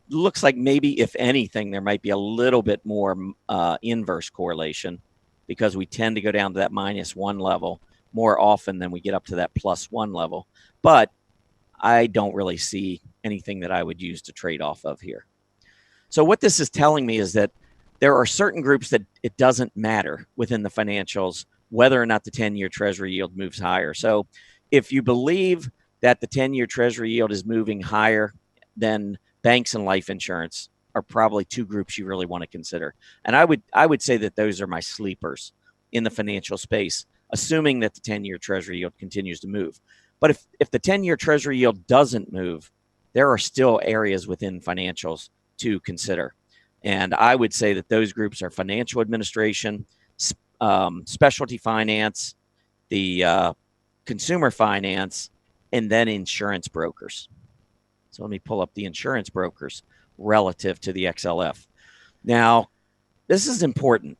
[SPEAKER 1] Looks like maybe, if anything, there might be a little bit more inverse correlation because we tend to go down to that -1 level more often than we get up to that +1 level. But I don't really see anything that I would use to trade off of here. So what this is telling me is that there are certain groups that it doesn't matter within the financials whether or not the 10-year Treasury yield moves higher. So if you believe that the 10-year Treasury yield is moving higher, then banks and life insurance are probably two groups you really want to consider. And I would say that those are my sleepers in the financial space, assuming that the 10-year Treasury yield continues to move. But if the 10-year Treasury yield doesn't move, there are still areas within financials to consider. And I would say that those groups are financial administration, specialty finance, the consumer finance, and then insurance brokers. So let me pull up the insurance brokers relative to the XLF. Now, this is important.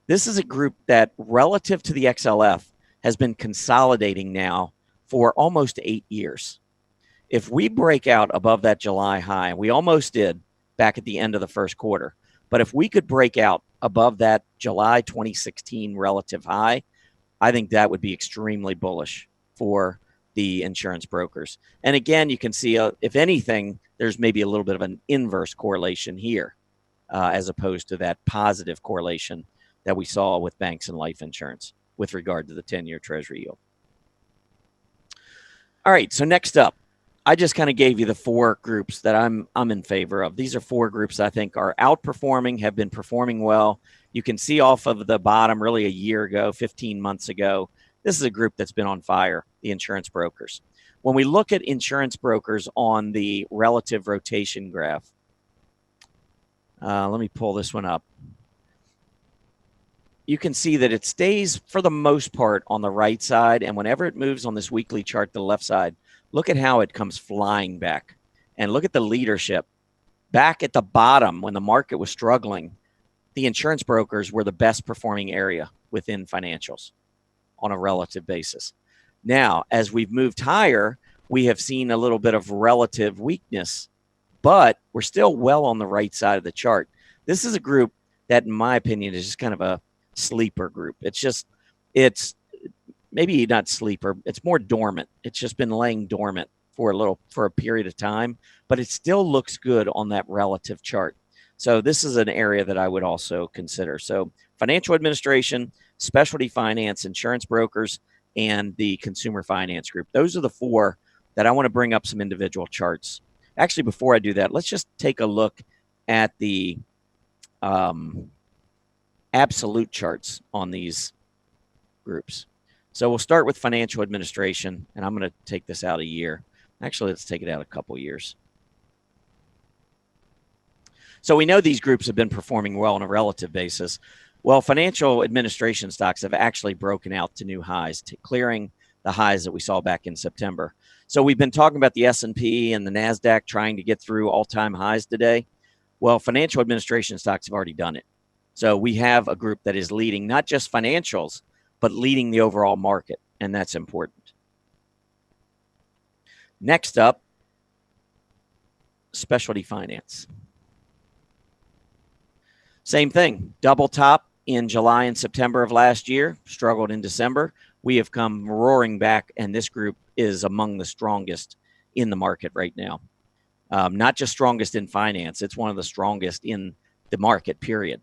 [SPEAKER 1] This is a group that relative to the XLF has been consolidating now for almost 8 years. If we break out above that July high, we almost did back at the end of the first quarter, but if we could break out above that July 2016 relative high, I think that would be extremely bullish for the insurance brokers. And again, you can see, if anything, there's maybe a little bit of an inverse correlation here, as opposed to that positive correlation that we saw with banks and life insurance with regard to the 10-year Treasury yield. All right, so next up, I just kind of gave you the four groups that I'm in favor of. These are four groups I think are outperforming, have been performing well. You can see off of the bottom really a year ago, 15 months ago, this is a group that's been on fire, the insurance brokers. When we look at insurance brokers on the relative rotation graph, let me pull this one up. You can see that it stays for the most part on the right side, and whenever it moves on this weekly chart to the left side, look at how it comes flying back. And look at the leadership. Back at the bottom, when the market was struggling, the insurance brokers were the best performing area within financials on a relative basis. Now, as we've moved higher, we have seen a little bit of relative weakness, but we're still well on the right side of the chart. This is a group that, in my opinion, is just kind of a sleeper group. It's maybe not sleeper, it's more dormant. It's just been laying dormant for a period of time, but it still looks good on that relative chart. So this is an area that I would also consider. So financial administration, specialty finance, insurance brokers, and the consumer finance group. Those are the four that I want to bring up some individual charts. Actually, before I do that, let's just take a look at the absolute charts on these groups. So we'll start with financial administration, and I'm going to take this out a year. Actually, let's take it out a couple years. So we know these groups have been performing well on a relative basis. Well, financial administration stocks have actually broken out to new highs, clearing the highs that we saw back in September. So we've been talking about the S&P and the NASDAQ trying to get through all-time highs today. Well, financial administration stocks have already done it. So we have a group that is leading not just financials, but leading the overall market, and that's important. Next up, specialty finance. Same thing, double top in July and September of last year, struggled in December. We have come roaring back, and this group is among the strongest in the market right now. Not just strongest in finance, it's one of the strongest in the market, period.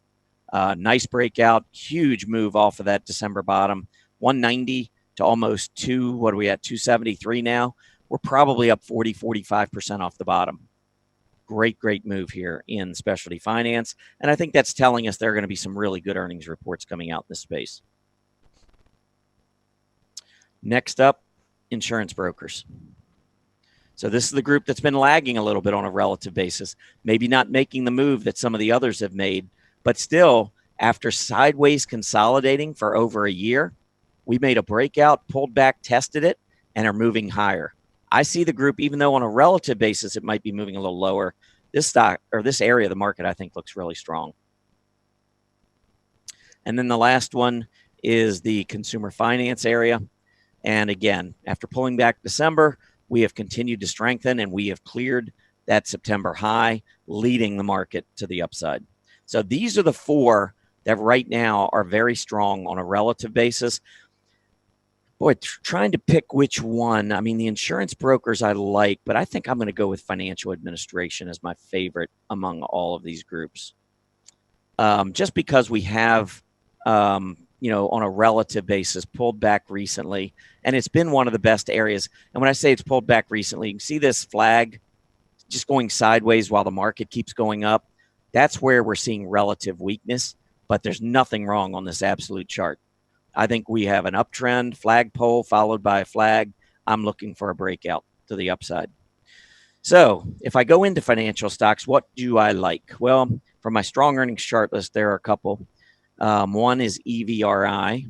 [SPEAKER 1] Nice breakout, huge move off of that December bottom, 190 to almost 273 now. We're probably up 40-45% off the bottom. Great move here in specialty finance. And I think that's telling us there are going to be some really good earnings reports coming out in this space. Next up, insurance brokers. So this is the group that's been lagging a little bit on a relative basis, maybe not making the move that some of the others have made, but still, after sideways consolidating for over a year, we made a breakout, pulled back, tested it, and are moving higher. I see the group, even though on a relative basis it might be moving a little lower, this stock or this area of the market I think looks really strong. And then the last one is the consumer finance area. And again, after pulling back December, we have continued to strengthen, and we have cleared that September high, leading the market to the upside. So these are the four that right now are very strong on a relative basis. Boy, trying to pick which one. I mean, the insurance brokers I like, but I think I'm going to go with financial administration as my favorite among all of these groups. Just because we have, on a relative basis, pulled back recently, and it's been one of the best areas. And when I say it's pulled back recently, you can see this flag just going sideways while the market keeps going up. That's where we're seeing relative weakness, but there's nothing wrong on this absolute chart. I think we have an uptrend, flagpole followed by a flag. I'm looking for a breakout to the upside. So if I go into financial stocks, what do I like? Well, from my strong earnings chart list, there are a couple. One is EVRI.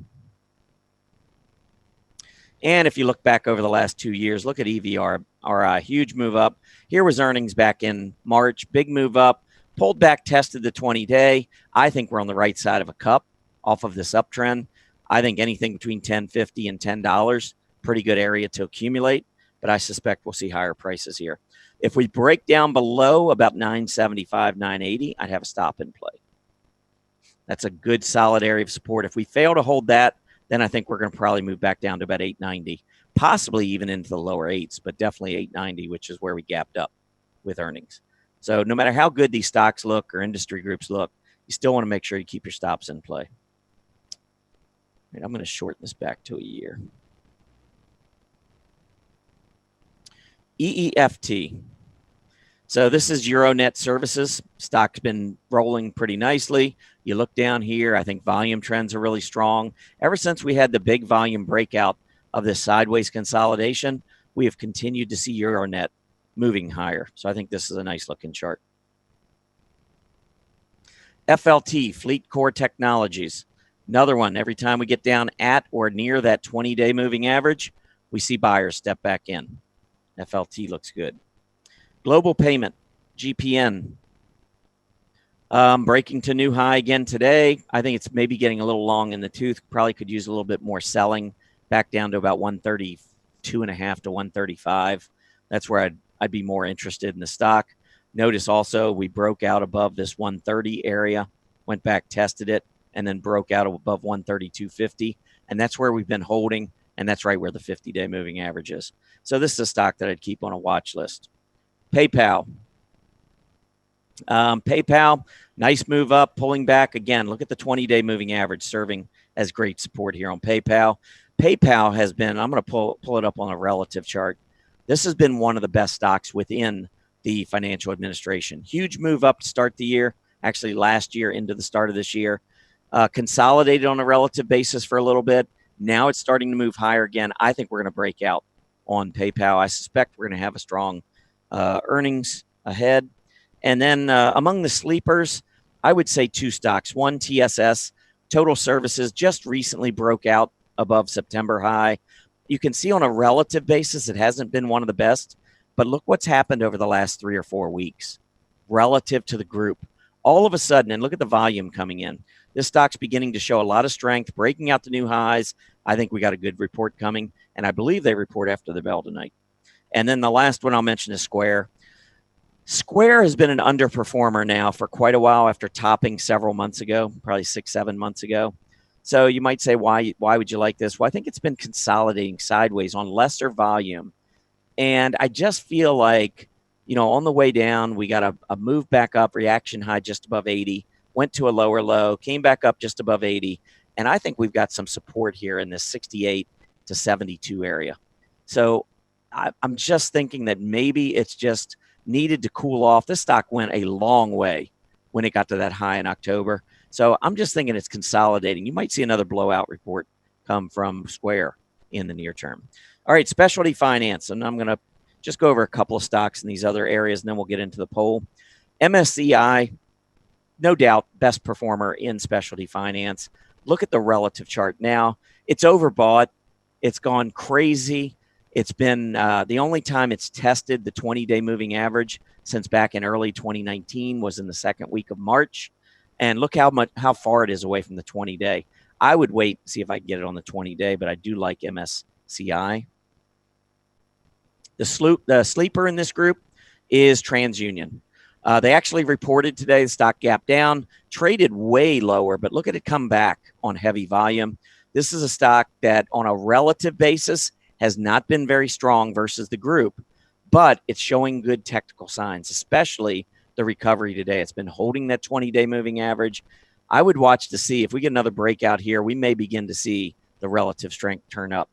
[SPEAKER 1] And if you look back over the last 2 years, look at EVRI, huge move up. Here was earnings back in March, big move up, pulled back, tested the 20-day. I think we're on the right side of a cup off of this uptrend. I think anything between $10.50 and $10, pretty good area to accumulate, but I suspect we'll see higher prices here. If we break down below about $9.75, $9.80, I'd have a stop in play. That's a good solid area of support. If we fail to hold that, then I think we're going to probably move back down to about $8.90, possibly even into the lower eights, but definitely $8.90, which is where we gapped up with earnings. So no matter how good these stocks look or industry groups look, you still want to make sure you keep your stops in play. I'm going to shorten this back to a year. EEFT. So this is Euronet Services. Stock's been rolling pretty nicely. You look down here, I think volume trends are really strong. Ever since we had the big volume breakout of this sideways consolidation, we have continued to see Euronet moving higher. So I think this is a nice looking chart. FLT, Fleet Core Technologies. Another one, every time we get down at or near that 20-day moving average, we see buyers step back in. FLT looks good. Global Payment, GPN, breaking to new high again today. I think it's maybe getting a little long in the tooth. Probably could use a little bit more selling, back down to about 132.5 to 135. That's where I'd be more interested in the stock. Notice also we broke out above this 130 area, went back, tested it, and then broke out above 132.50. And that's where we've been holding, and that's right where the 50-day moving average is. So this is a stock that I'd keep on a watch list. PayPal. PayPal, nice move up, pulling back. Again, look at the 20-day moving average serving as great support here on PayPal. PayPal has been, I'm going to pull it up on a relative chart. This has been one of the best stocks within the financial administration. Huge move up to start the year, actually last year into the start of this year. Consolidated on a relative basis for a little bit. Now it's starting to move higher again. I think we're going to break out on PayPal. I suspect we're going to have a strong earnings ahead. And then among the sleepers, I would say two stocks. One, TSS, Total Services, just recently broke out above September high. You can see on a relative basis, it hasn't been one of the best, but look what's happened over the last 3 or 4 weeks relative to the group. All of a sudden, and look at the volume coming in. This stock's beginning to show a lot of strength, breaking out the new highs. I think we got a good report coming, and I believe they report after the bell tonight. And then the last one I'll mention is Square. Square has been an underperformer now for quite a while after topping several months ago, probably 6-7 months ago. So you might say, why would you like this? Well, I think it's been consolidating sideways on lesser volume. And I just feel like, on the way down, we got a move back up, reaction high just above 80, went to a lower low, came back up just above 80. And I think we've got some support here in this 68 to 72 area. So I'm just thinking that maybe it's just needed to cool off. This stock went a long way when it got to that high in October. So I'm just thinking it's consolidating. You might see another blowout report come from Square in the near term. All right, specialty finance. And I'm going to just go over a couple of stocks in these other areas, and then we'll get into the poll. MSCI, no doubt, best performer in specialty finance. Look at the relative chart now. It's overbought. It's gone crazy. It's been the only time it's tested the 20-day moving average since back in early 2019 was in the second week of March. And look how far it is away from the 20-day. I would wait and see if I can get it on the 20-day, but I do like MSCI. The sleeper in this group is TransUnion. They actually reported today the stock gap down, traded way lower, but look at it come back on heavy volume. This is a stock that on a relative basis has not been very strong versus the group, but it's showing good technical signs, especially the recovery today. It's been holding that 20-day moving average. I would watch to see if we get another breakout here, we may begin to see the relative strength turn up.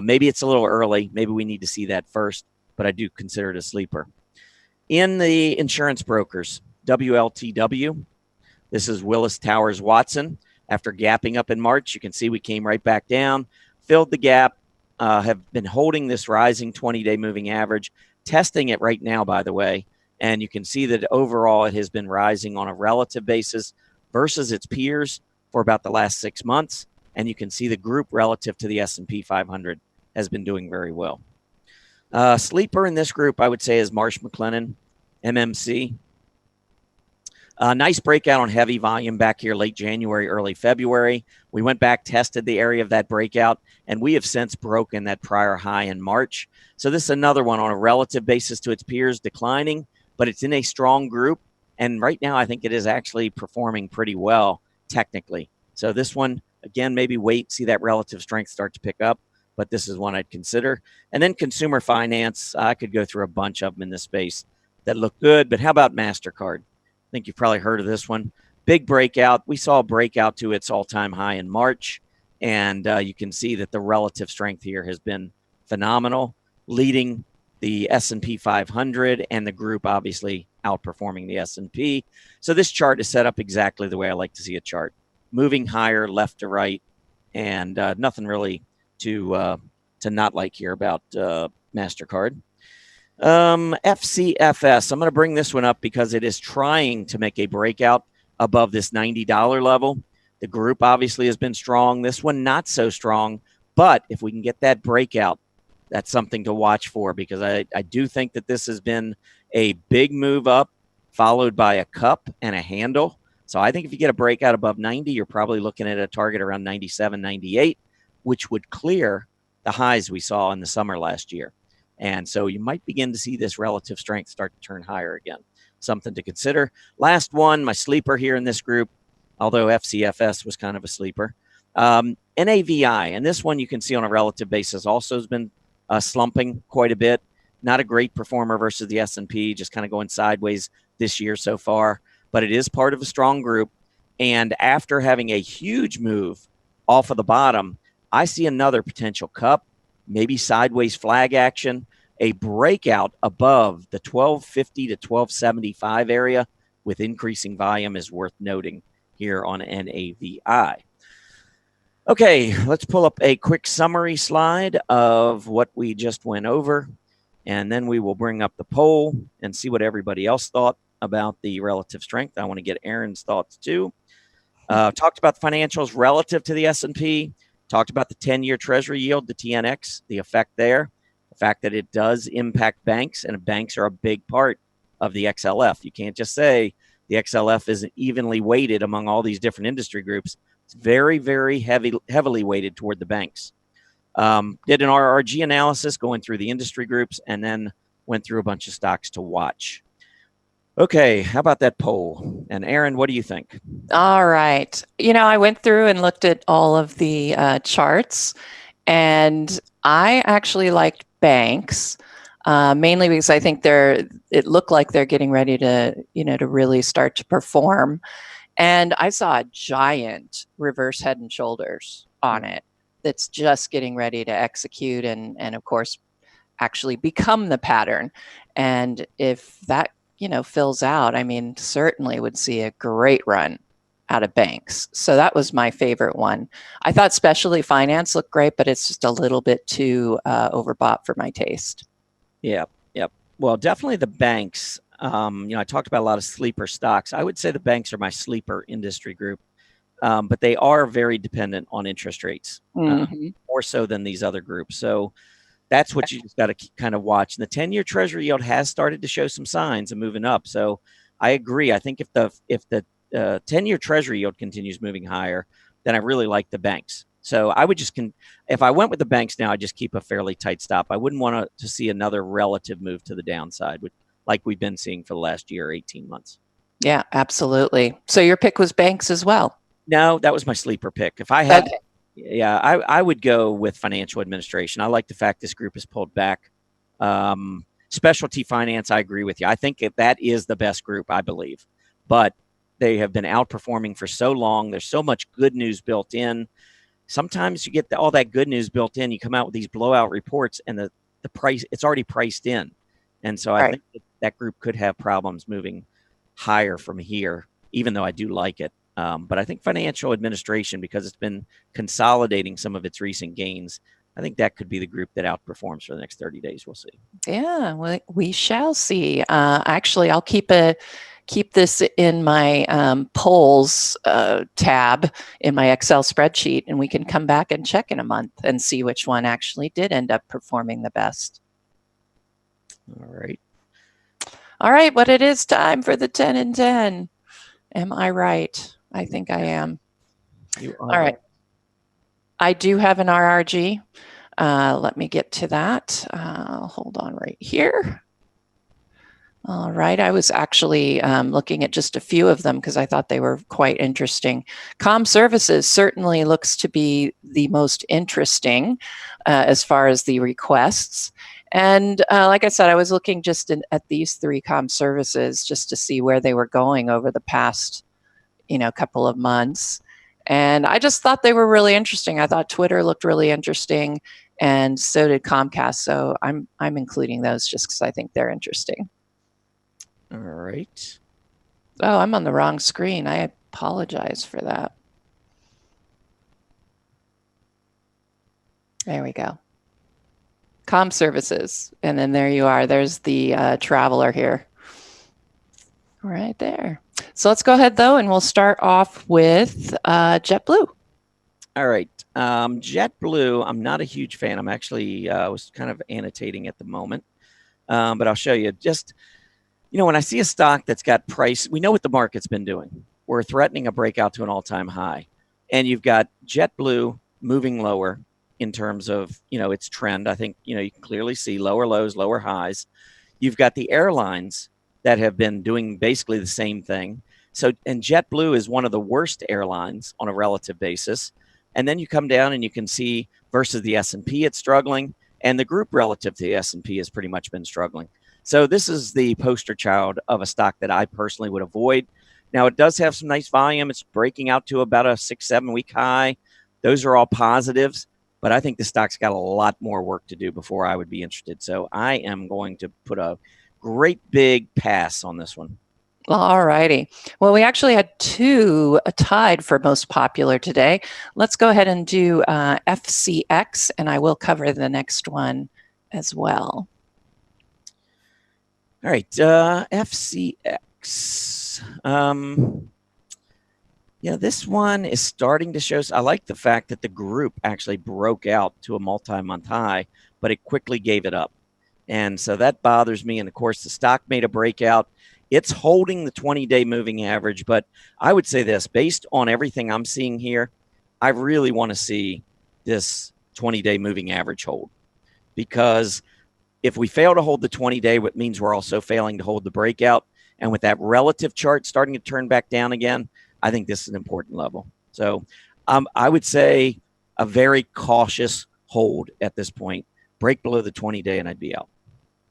[SPEAKER 1] Maybe it's a little early. Maybe we need to see that first, but I do consider it a sleeper. In the insurance brokers, WLTW, this is Willis Towers Watson. After gapping up in March, you can see we came right back down, filled the gap, have been holding this rising 20-day moving average, testing it right now, by the way. And you can see that overall it has been rising on a relative basis versus its peers for about the last 6 months. And you can see the group relative to the S&P 500 has been doing very well. Sleeper in this group, I would say, is Marsh McLennan, MMC. Nice breakout on heavy volume back here late January, early February. We went back, tested the area of that breakout, and we have since broken that prior high in March. So this is another one on a relative basis to its peers, declining, but it's in a strong group. And right now, I think it is actually performing pretty well technically. So this one, again, maybe wait, see that relative strength start to pick up, but this is one I'd consider. And then consumer finance, I could go through a bunch of them in this space that look good, but how about Mastercard? I think you've probably heard of this one. Big breakout. We saw a breakout to its all-time high in March, and you can see that the relative strength here has been phenomenal, leading the S&P 500 and the group obviously outperforming the S&P. So this chart is set up exactly the way I like to see a chart, moving higher left to right, and nothing really to not like here about Mastercard. FCFS, I'm going to bring this one up because it is trying to make a breakout above this $90 level. The group obviously has been strong. This one not so strong, but if we can get that breakout, that's something to watch for, because I do think that this has been a big move up followed by a cup and a handle. So I think if you get a breakout above 90, you're probably looking at a target around 97, 98, which would clear the highs we saw in the summer last year. And so you might begin to see this relative strength start to turn higher again. Something to consider. Last one, my sleeper here in this group, although FCFS was kind of a sleeper. NAVI, and this one you can see on a relative basis also has been slumping quite a bit. Not a great performer versus the S&P, just kind of going sideways this year so far. But it is part of a strong group. And after having a huge move off of the bottom, I see another potential cup, maybe sideways flag action, a breakout above the 1250 to 1275 area with increasing volume is worth noting here on NAVI. Okay, let's pull up a quick summary slide of what we just went over, and then we will bring up the poll and see what everybody else thought about the relative strength. I want to get Erin's thoughts too. Talked about the financials relative to the S&P. Talked about the 10-year Treasury yield, the TNX, the effect there, the fact that it does impact banks, and banks are a big part of the XLF. You can't just say the XLF isn't evenly weighted among all these different industry groups. It's very, very heavily weighted toward the banks. Did an RRG analysis going through the industry groups, and then went through a bunch of stocks to watch. Okay, how about that poll? And Erin, what do you think?
[SPEAKER 2] All right. I went through and looked at all of the charts, and I actually liked banks, mainly because I think it looked like they're getting ready to, to really start to perform. And I saw a giant reverse head and shoulders on it that's just getting ready to execute and of course, actually become the pattern. And if that fills out, certainly would see a great run out of banks. So that was my favorite one. I thought specialty finance looked great, but it's just a little bit too overbought for my taste.
[SPEAKER 1] Yeah. Well, definitely the banks. I talked about a lot of sleeper stocks. I would say the banks are my sleeper industry group, but they are very dependent on interest rates, more so than these other groups. So that's what you just got to kind of watch. And the 10-year Treasury yield has started to show some signs of moving up. So I agree. I think if the 10-year Treasury yield continues moving higher, then I really like the banks. So I would just if I went with the banks now, I'd just keep a fairly tight stop. I wouldn't want to see another relative move to the downside, like we've been seeing for the last year, 18 months.
[SPEAKER 2] Yeah, absolutely. So your pick was banks as well?
[SPEAKER 1] No, that was my sleeper pick. If I had Yeah, I would go with financial administration. I like the fact this group has pulled back. Specialty finance, I agree with you. I think that is the best group, I believe. But they have been outperforming for so long. There's so much good news built in. Sometimes you get all that good news built in. You come out with these blowout reports, and the price, it's already priced in. And so I think that group could have problems moving higher from here, even though I do like it. But I think financial administration, because it's been consolidating some of its recent gains, I think that could be the group that outperforms for the next 30 days. We'll see.
[SPEAKER 2] Yeah, we shall see. Actually, I'll keep this in my polls tab in my Excel spreadsheet, and we can come back and check in a month and see which one actually did end up performing the best.
[SPEAKER 1] All right.
[SPEAKER 2] All right, but it is time for the 10 and 10. Am I right? I think I am.
[SPEAKER 1] You are.
[SPEAKER 2] All right. I do have an RRG. Let me get to that. Hold on right here. All right. I was actually looking at just a few of them because I thought they were quite interesting. Comm services certainly looks to be the most interesting as far as the requests. And like I said, I was looking just at these three comm services just to see where they were going over the past, couple of months. And I just thought they were really interesting. I thought Twitter looked really interesting, and so did Comcast. So I'm including those just because I think they're interesting.
[SPEAKER 1] All right.
[SPEAKER 2] Oh, I'm on the wrong screen. I apologize for that. There we go. Comm services. And then there you are. There's the traveler here. Right there. So let's go ahead, though, and we'll start off with JetBlue.
[SPEAKER 1] All right. JetBlue, I'm not a huge fan. I'm actually was kind of annotating at the moment. But I'll show you. Just, when I see a stock that's got price, we know what the market's been doing. We're threatening a breakout to an all-time high. And you've got JetBlue moving lower in terms of, its trend. I think, you can clearly see lower lows, lower highs. You've got the airlines that have been doing basically the same thing. So, and JetBlue is one of the worst airlines on a relative basis. And then you come down and you can see versus the S&P, it's struggling. And the group relative to the S&P has pretty much been struggling. So this is the poster child of a stock that I personally would avoid. Now, it does have some nice volume. It's breaking out to about a 6-7 week high. Those are all positives. But I think the stock's got a lot more work to do before I would be interested. So I am going to put a great big pass on this one.
[SPEAKER 2] All righty. Well, we actually had two tied for most popular today. Let's go ahead and do FCX, and I will cover the next one as well.
[SPEAKER 1] All right, FCX. Yeah, this one is starting to show. I like the fact that the group actually broke out to a multi-month high, but it quickly gave it up. And so that bothers me. And of course, the stock made a breakout. It's holding the 20-day moving average. But I would say this, based on everything I'm seeing here, I really want to see this 20-day moving average hold. Because if we fail to hold the 20-day, it means we're also failing to hold the breakout. And with that relative chart starting to turn back down again, I think this is an important level. So I would say a very cautious hold at this point. Break below the 20-day and I'd be out.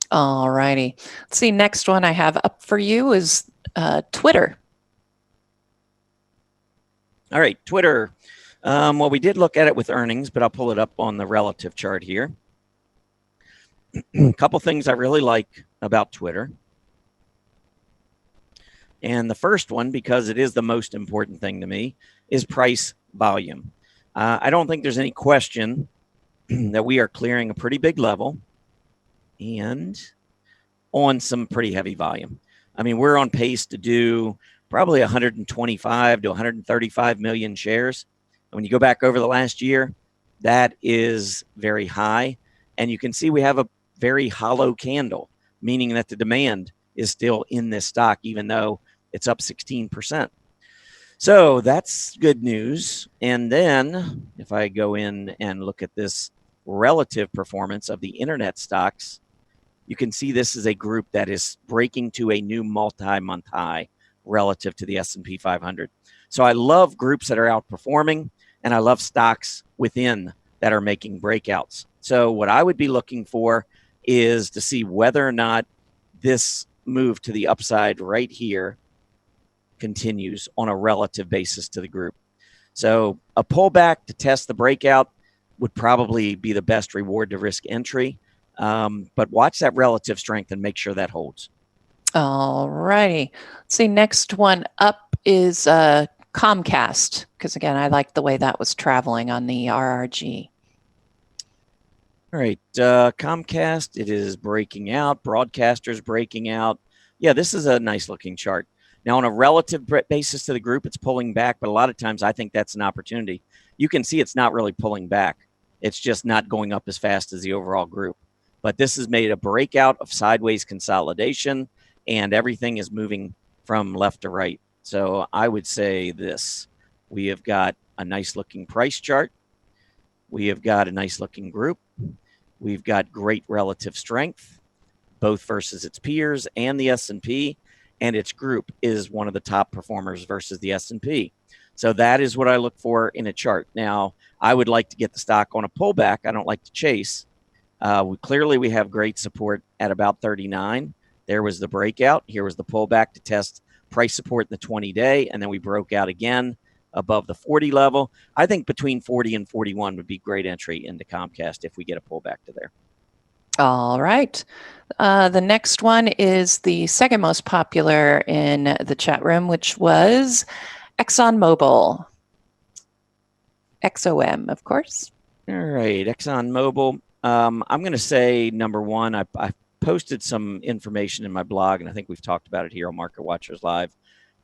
[SPEAKER 2] All righty. Let's see. Next one I have up for you is Twitter.
[SPEAKER 1] All right, Twitter. Well, we did look at it with earnings, but I'll pull it up on the relative chart here. A couple things I really like about Twitter. And the first one, because it is the most important thing to me, is price volume. I don't think there's any question that we are clearing a pretty big level and on some pretty heavy volume. I mean, we're on pace to do probably 125 to 135 million shares. And when you go back over the last year, that is very high. And you can see we have a very hollow candle, meaning that the demand is still in this stock, even though it's up 16%. So that's good news. And then if I go in and look at this relative performance of the internet stocks, you can see this is a group that is breaking to a new multi-month high relative to the S&P 500. So I love groups that are outperforming. and I love stocks within that are making breakouts. So what I would be looking for is to see whether or not this move to the upside right here continues on a relative basis to the group. So a pullback to test the breakout would probably be the best reward to risk entry. But watch that relative strength and make sure that holds.
[SPEAKER 2] All righty. Let's see, next one up is Comcast, because again, I like the way that was traveling on the RRG.
[SPEAKER 1] All right, Comcast, it is breaking out. Broadcasters breaking out. Yeah, this is a nice looking chart. Now, on a relative basis to the group, it's pulling back, but a lot of times I think that's an opportunity. You can see it's not really pulling back. It's just not going up as fast as the overall group. But this has made a breakout of sideways consolidation, and everything is moving from left to right. So I would say this. We have got a nice looking price chart. We have got a nice looking group. We've got great relative strength, both versus its peers and the S&P, and its group is one of the top performers versus the S&P. So that is what I look for in a chart. Now, I would like to get the stock on a pullback. I don't like to chase. Clearly, we have great support at about 39. There was the breakout. Here was the pullback to test price support in the 20-day, and then we broke out again above the 40 level. I think between 40 and 41 would be great entry into Comcast if we get a pullback to there.
[SPEAKER 2] All right. The next one is the second most popular in the chat room, which was Exxon Mobil. XOM, of course.
[SPEAKER 1] All right, Exxon Mobil. I'm going to say number one. I posted some information in my blog, and I think we've talked about it here on Market Watchers Live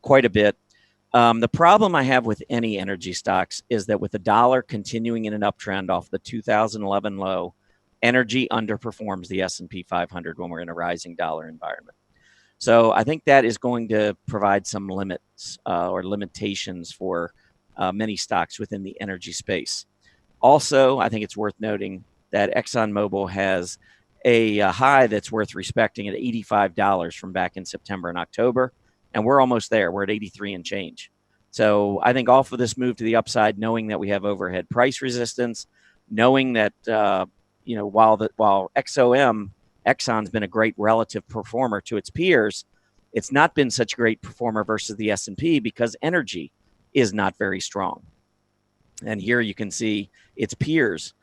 [SPEAKER 1] quite a bit. The problem I have with any energy stocks is that with the dollar continuing in an uptrend off the 2011 low, energy underperforms the S&P 500 when we're in a rising dollar environment. So I think that is going to provide some limits or limitations for many stocks within the energy space. Also, I think it's worth noting that ExxonMobil has a high that's worth respecting at $85 from back in September and October. And we're almost there. We're at 83 and change. So I think off of this move to the upside, knowing that we have overhead price resistance, knowing that while Exxon's been a great relative performer to its peers, it's not been such a great performer versus the S&P because energy is not very strong. And here you can see its peers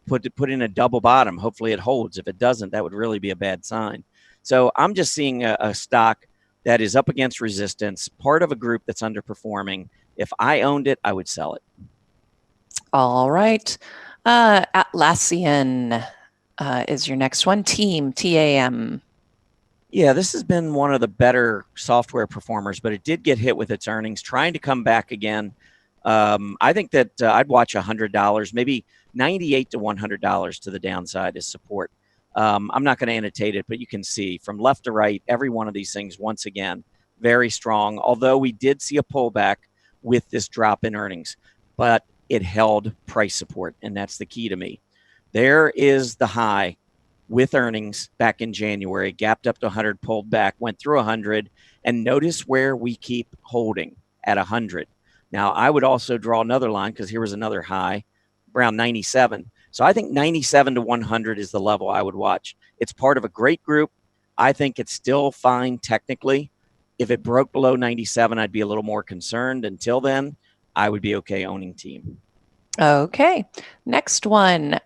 [SPEAKER 1] put in a double bottom. Hopefully it holds. If it doesn't, that would really be a bad sign. So I'm just seeing a stock that is up against resistance, part of a group that's underperforming. If I owned it, I would sell it.
[SPEAKER 2] All right. Atlassian is your next one. Team, TAM.
[SPEAKER 1] Yeah, this has been one of the better software performers, but it did get hit with its earnings, trying to come back again. I think that I'd watch $100, maybe $98 to $100 to the downside as support. I'm not going to annotate it, but you can see from left to right, every one of these things, once again, very strong. Although we did see a pullback with this drop in earnings, but it held price support, and that's the key to me. There is the high with earnings back in January, gapped up to 100, pulled back, went through 100, and notice where we keep holding at 100. Now, I would also draw another line because here was another high, around 97. So I think 97 to 100 is the level I would watch. It's part of a great group. I think it's still fine technically. If it broke below 97, I'd be a little more concerned. Until then, I would be okay owning Team.
[SPEAKER 2] Okay. Next one,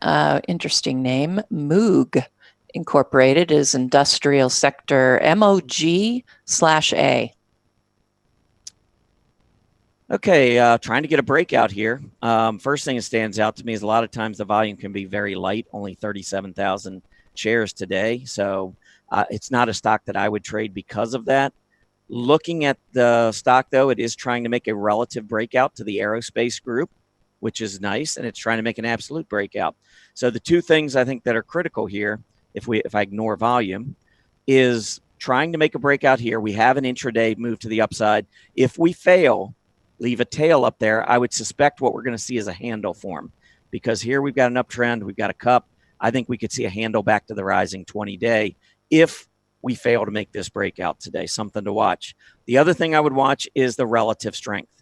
[SPEAKER 2] interesting name, Moog Incorporated is industrial sector, MOG/A.
[SPEAKER 1] Okay, trying to get a breakout here. First thing that stands out to me is a lot of times the volume can be very light, only 37,000 shares today. So it's not a stock that I would trade because of that. Looking at the stock, though, it is trying to make a relative breakout to the aerospace group, which is nice, and it's trying to make an absolute breakout. So the two things I think that are critical here, if I ignore volume, is trying to make a breakout here. We have an intraday move to the upside. If we fail, leave a tail up there, I would suspect what we're going to see is a handle form, because here we've got an uptrend, we've got a cup. I think we could see a handle back to the rising 20-day if we fail to make this breakout today. Something to watch. The other thing I would watch is the relative strength.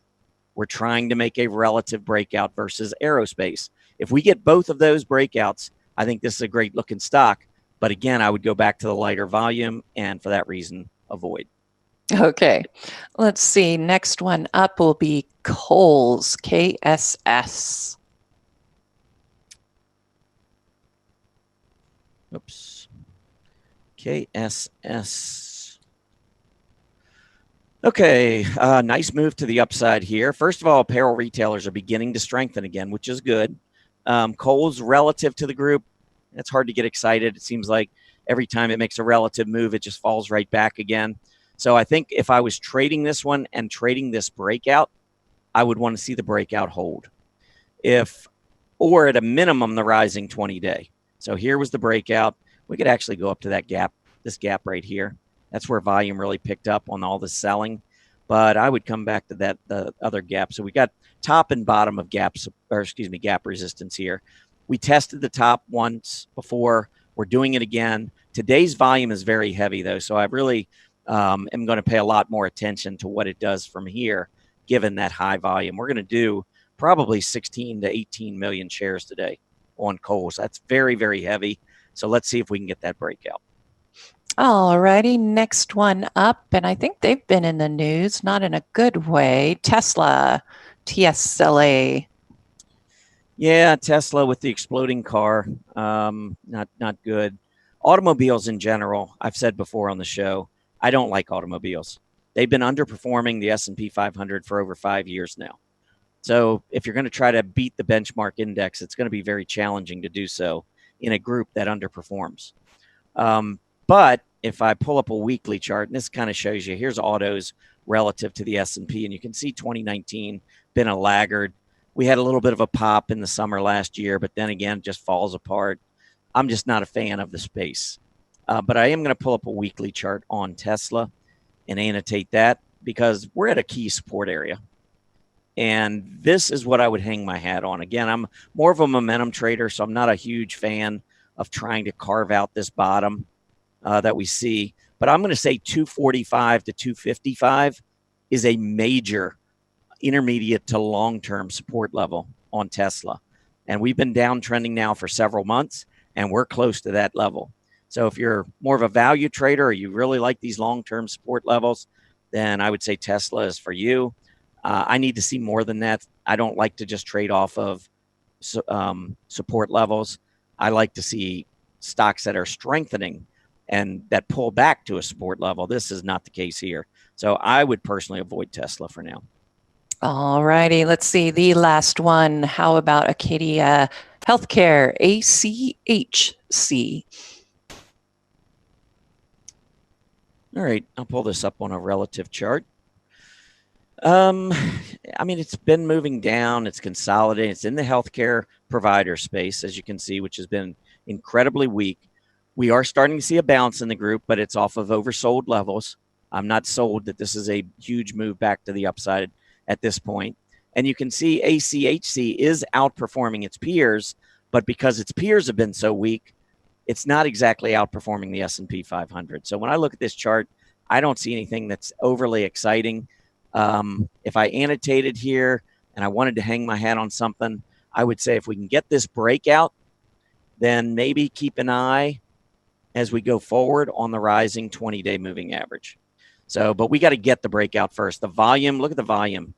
[SPEAKER 1] we're trying to make a relative breakout versus aerospace. If we get both of those breakouts, I think this is a great looking stock. But again, I would go back to the lighter volume, and for that reason, avoid.
[SPEAKER 2] Okay, let's see. Next one up will be Kohl's, KSS.
[SPEAKER 1] Oops. KSS. Okay, nice move to the upside here. First of all, apparel retailers are beginning to strengthen again, which is good. Kohl's relative to the group, it's hard to get excited. It seems like every time it makes a relative move, it just falls right back again. So I think if I was trading this one and trading this breakout, I would want to see the breakout hold. Or at a minimum, the rising 20-day. So here was the breakout. We could actually go up to that gap, this gap right here. That's where volume really picked up on all the selling. But I would come back to the other gap. So we got top and bottom of gap resistance here. We tested the top once before. We're doing it again. Today's volume is very heavy, though. So I really am going to pay a lot more attention to what it does from here, given that high volume. We're going to do probably 16 to 18 million shares today on Kohl's. That's very, very heavy. So let's see if we can get that breakout.
[SPEAKER 2] All righty, next one up, and I think they've been in the news, not in a good way. Tesla, TSLA.
[SPEAKER 1] Yeah, Tesla with the exploding car, not good. Automobiles in general, I've said before on the show, I don't like automobiles. They've been underperforming the S&P 500 for over 5 years now. So if you're going to try to beat the benchmark index, it's going to be very challenging to do so in a group that underperforms. But if I pull up a weekly chart, and this kind of shows you, here's autos relative to the S&P, and you can see 2019 been a laggard. We had a little bit of a pop in the summer last year, but then again, it just falls apart. I'm just not a fan of the space. But I am going to pull up a weekly chart on Tesla and annotate that because we're at a key support area. And this is what I would hang my hat on. Again, I'm more of a momentum trader, so I'm not a huge fan of trying to carve out this bottom that we see. But I'm going to say 245 to 255 is a major intermediate to long-term support level on Tesla. And we've been downtrending now for several months, and we're close to that level. So if you're more of a value trader or you really like these long-term support levels, then I would say Tesla is for you. I need to see more than that. I don't like to just trade off of support levels. I like to see stocks that are strengthening and that pull back to a support level. This is not the case here. So I would personally avoid Tesla for now.
[SPEAKER 2] All righty, let's see the last one. How about Acadia Healthcare, ACHC?
[SPEAKER 1] All right, I'll pull this up on a relative chart. I mean, it's been moving down. It's consolidating. It's in the healthcare provider space, as you can see, which has been incredibly weak. We are starting to see a bounce in the group, but it's off of oversold levels. I'm not sold that this is a huge move back to the upside at this point. And you can see ACHC is outperforming its peers, but because its peers have been so weak, it's not exactly outperforming the S&P 500. So when I look at this chart, I don't see anything that's overly exciting. If I annotated here and I wanted to hang my hat on something, I would say if we can get this breakout, then maybe keep an eye as we go forward on the rising 20-day moving average. So, but we got to get the breakout first. The volume, look at the volume,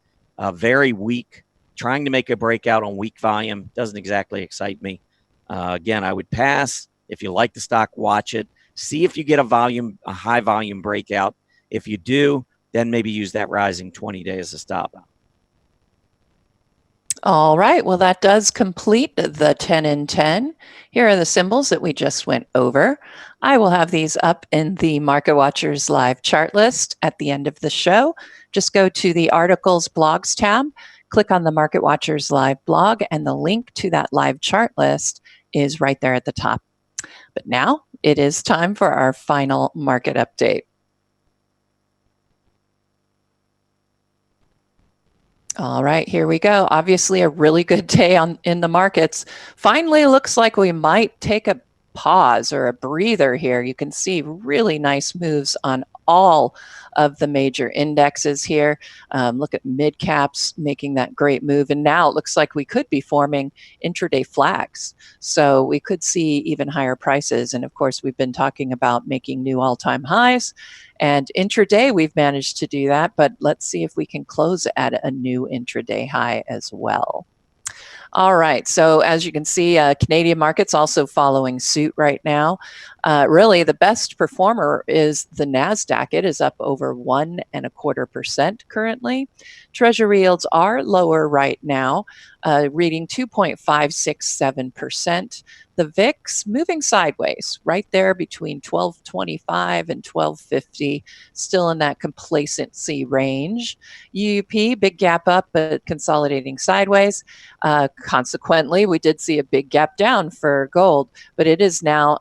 [SPEAKER 1] very weak. Trying to make a breakout on weak volume doesn't exactly excite me. Again, I would pass. If you like the stock, watch it. See if you get a high volume breakout. If you do, then maybe use that rising 20-day as a stop.
[SPEAKER 2] All right, well, that does complete the 10 in 10. Here are the symbols that we just went over. I will have these up in the Market Watchers live chart list at the end of the show. Just go to the Articles Blogs tab, click on the Market Watchers live blog, and the link to that live chart list is right there at the top. But now it is time for our final market update. All right, here we go. Obviously, a really good day in the markets. Finally, looks like we might take a pause or a breather here. You can see really nice moves on all of the major indexes here. Look at mid caps making that great move. And now it looks like we could be forming intraday flags. So we could see even higher prices. And of course, we've been talking about making new all-time highs. And intraday, we've managed to do that. But let's see if we can close at a new intraday high as well. All right, so as you can see, Canadian markets also following suit right now. Really, the best performer is the NASDAQ. It is up over 1.25% currently. Treasury yields are lower right now, reading 2.567%. The VIX moving sideways, right there between 1225 and 1250, still in that complacency range. UUP, big gap up, but consolidating sideways. Consequently, we did see a big gap down for gold, but it is now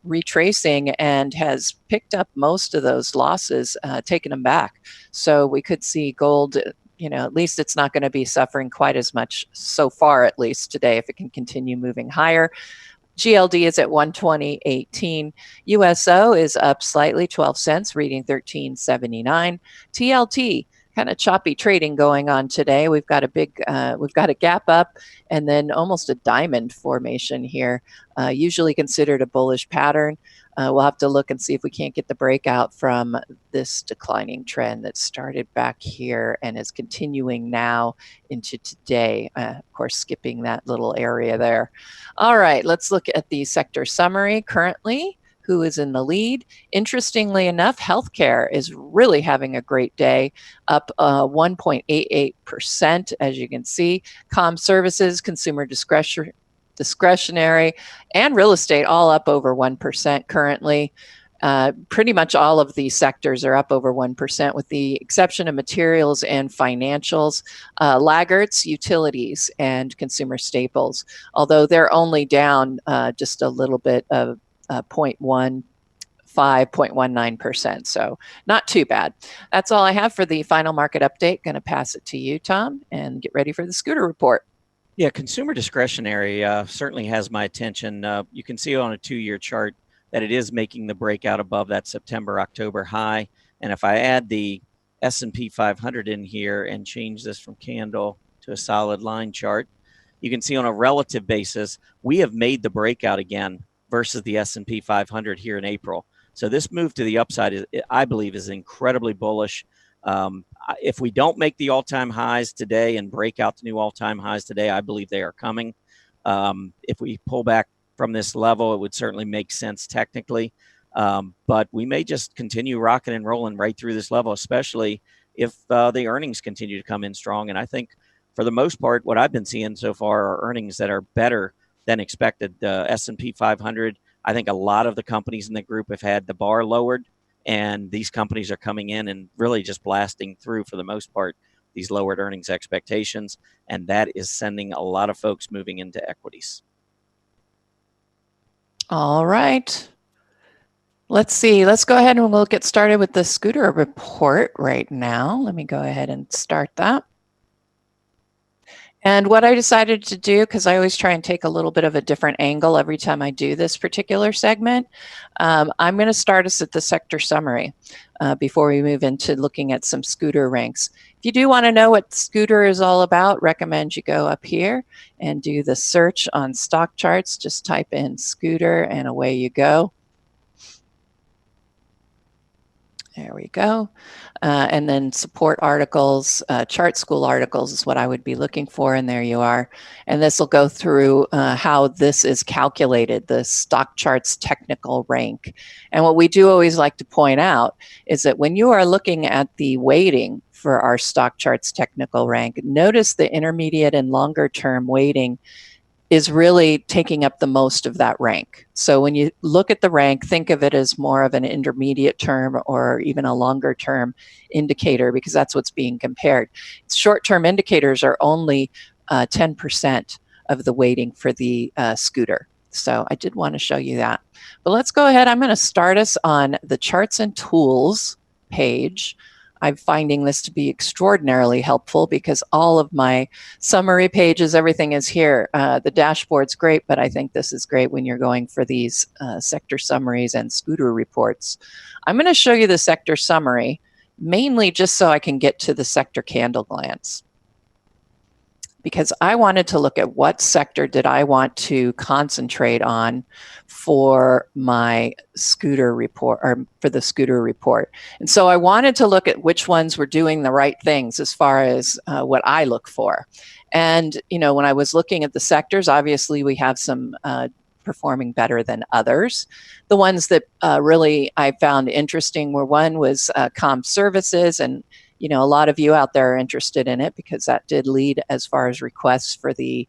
[SPEAKER 2] retracing and has picked up most of those losses, taken them back. So we could see gold, at least it's not going to be suffering quite as much so far, at least today, if it can continue moving higher. GLD is at 120.18. USO is up slightly, 12 cents, reading 13.79. TLT, kind of choppy trading going on today. We've got a gap up and then almost a diamond formation here, usually considered a bullish pattern. We'll have to look and see if we can't get the breakout from this declining trend that started back here and is continuing now into today. Of course, skipping that little area there. All right, let's look at the sector summary currently. Who is in the lead? Interestingly enough, healthcare is really having a great day, up 1.88%, as you can see. Comm services, consumer discretionary, and real estate all up over 1% currently. Pretty much all of these sectors are up over 1%, with the exception of materials and financials. Laggards, utilities, and consumer staples, although they're only down just a little bit of 0.15, 0.19%. So not too bad. That's all I have for the final market update. Going to pass it to you, Tom, and get ready for the scooter report.
[SPEAKER 1] Yeah, consumer discretionary certainly has my attention. You can see on a 2-year chart that it is making the breakout above that September-October high. And if I add the S&P 500 in here and change this from candle to a solid line chart, you can see on a relative basis, we have made the breakout again versus the S&P 500 here in April. So this move to the upside, I believe, is incredibly bullish. If we don't make the all-time highs today and break out the new all-time highs today, I believe they are coming. If we pull back from this level, it would certainly make sense technically. But we may just continue rocking and rolling right through this level, especially if the earnings continue to come in strong. And I think for the most part, what I've been seeing so far are earnings that are better than expected. The S&P 500, I think a lot of the companies in the group have had the bar lowered, and these companies are coming in and really just blasting through, for the most part, these lowered earnings expectations, and that is sending a lot of folks moving into equities.
[SPEAKER 2] All right. Let's see. Let's go ahead and we'll get started with the scooter report right now. Let me go ahead and start that. And what I decided to do, because I always try and take a little bit of a different angle every time I do this particular segment, I'm going to start us at the sector summary before we move into looking at some scooter ranks. If you do want to know what scooter is all about, recommend you go up here and do the search on StockCharts. Just type in scooter and away you go. There we go. And then support articles, chart school articles is what I would be looking for. And there you are. And this will go through how this is calculated, the StockCharts Technical Rank. And what we do always like to point out is that when you are looking at the weighting for our StockCharts Technical Rank, notice the intermediate and longer term weighting is really taking up the most of that rank. So when you look at the rank, think of it as more of an intermediate term or even a longer term indicator, because that's what's being compared. Short-term indicators are only 10% of the weighting for the scooter. So I did want to show you that. But let's go ahead. I'm going to start us on the charts and tools page. I'm finding this to be extraordinarily helpful because all of my summary pages, everything is here. The dashboard's great, but I think this is great when you're going for these sector summaries and scooter reports. I'm going to show you the sector summary, mainly just so I can get to the sector candle glance, because I wanted to look at what sector did I want to concentrate on for my scooter report, or for the scooter report. And so I wanted to look at which ones were doing the right things as far as what I look for. And, you know, when I was looking at the sectors, obviously we have some performing better than others. The ones that really I found interesting were, one was comm services, and you know, a lot of you out there are interested in it because that did lead as far as requests for the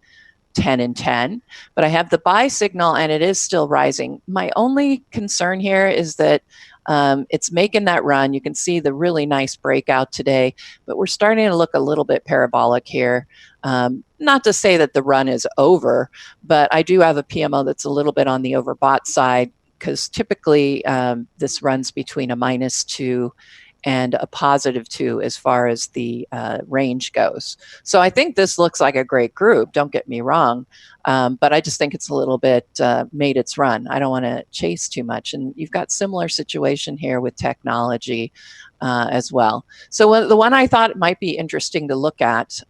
[SPEAKER 2] 10 and 10. But I have the buy signal and it is still rising. My only concern here is that it's making that run. You can see the really nice breakout today, but we're starting to look a little bit parabolic here. Not to say that the run is over, but I do have a PMO that's a little bit on the overbought side, because typically this runs between a -2 and a +2 as far as the range goes. So I think this looks like a great group, don't get me wrong, but I just think it's a little bit made its run. I don't want to chase too much. And you've got similar situation here with technology as well. So the one I thought might be interesting to look at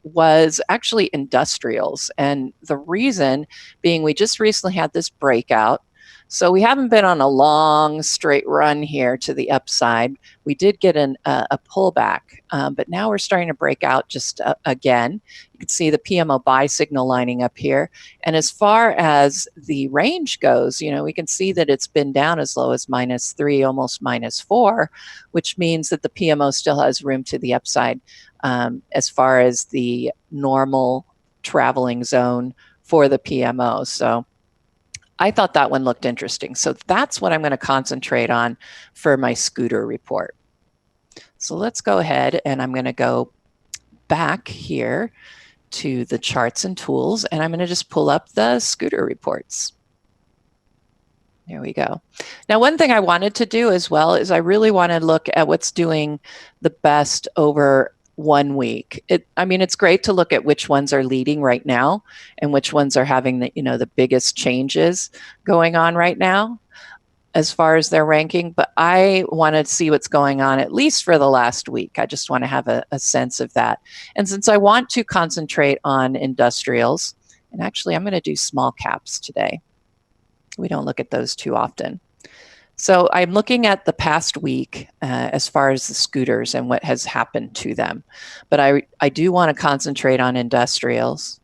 [SPEAKER 2] was actually industrials. And the reason being, we just recently had this breakout. So we haven't been on a long straight run here to the upside. We did get a pullback, but now we're starting to break out just again. You can see the PMO buy signal lining up here. And as far as the range goes, you know, we can see that it's been down as low as -3, almost -4, which means that the PMO still has room to the upside as far as the normal traveling zone for the PMO. So I thought that one looked interesting. So that's what I'm going to concentrate on for my scooter report. So let's go ahead, and I'm going to go back here to the charts and tools, and I'm going to just pull up the scooter reports. There we go. Now, one thing I wanted to do as well is I really want to look at what's doing the best over 1 week. I mean, it's great to look at which ones are leading right now and which ones are having the, you know, the biggest changes going on right now as far as their ranking. But I want to see what's going on at least for the last week. I just want to have a sense of that. And since I want to concentrate on industrials, and actually I'm going to do small caps today. We don't look at those too often. So I'm looking at the past week as far as the scooters and what has happened to them. But I do want to concentrate on industrials.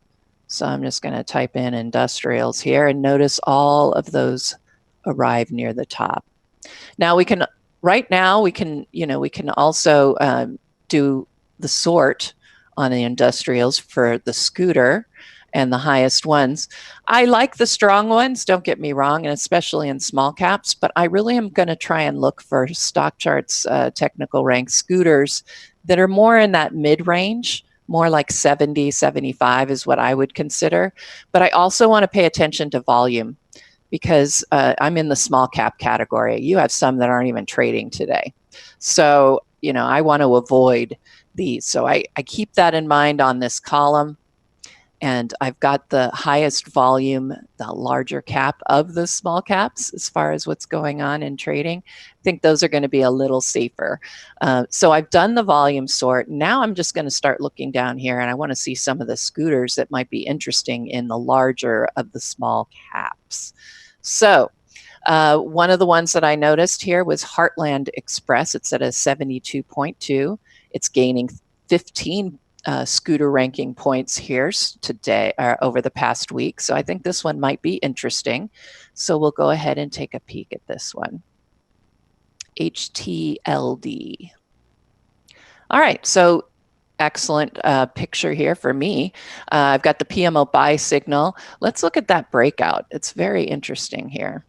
[SPEAKER 2] So I'm just going to type in industrials here, and notice all of those arrive near the top. Now we can, right now we can, you know, we can also do the sort on the industrials for the scooter and the highest ones. I like the strong ones, don't get me wrong, and especially in small caps, but I really am going to try and look for StockCharts Technical Rank scooters that are more in that mid-range, more like 70, 75 is what I would consider. But I also want to pay attention to volume, because I'm in the small cap category. You have some that aren't even trading today. So, you know, I want to avoid these. So I keep that in mind on this column. And I've got the highest volume, the larger cap of the small caps as far as what's going on in trading. I think those are going to be a little safer. So I've done the volume sort. Now I'm just going to start looking down here, and I want to see some of the scooters that might be interesting in the larger of the small caps. So one of the ones that I noticed here was Heartland Express. It's at a 72.2. It's gaining 15 scooter ranking points here today, over the past week. So I think this one might be interesting. So we'll go ahead and take a peek at this one. HTLD. All right, so excellent picture here for me. I've got the PMO buy signal. Let's look at that breakout. It's very interesting here.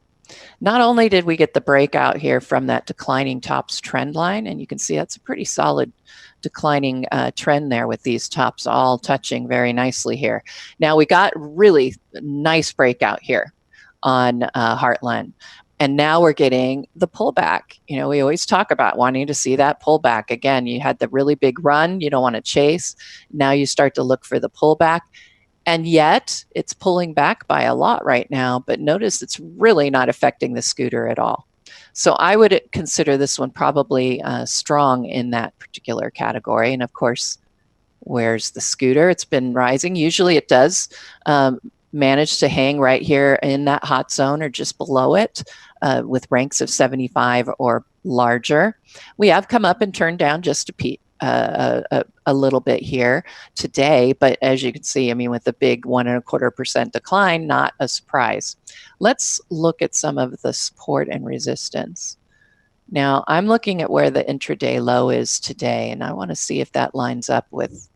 [SPEAKER 2] Not only did we get the breakout here from that declining tops trend line, and you can see that's a pretty solid declining trend there with these tops all touching very nicely here. Now we got really nice breakout here on Heartland. And now we're getting the pullback. You know, we always talk about wanting to see that pullback. Again, you had the really big run, you don't want to chase. Now you start to look for the pullback. And yet it's pulling back by a lot right now, but notice it's really not affecting the scooter at all. So I would consider this one probably strong in that particular category. And of course, where's the scooter? It's been rising. Usually it does manage to hang right here in that hot zone or just below it with ranks of 75 or larger. We have come up and turned down just a little bit here today, but as you can see, I mean, with the big 1.25% decline, not a surprise. Let's look at some of the support and resistance. Now, I'm looking at where the intraday low is today, and I want to see if that lines up with,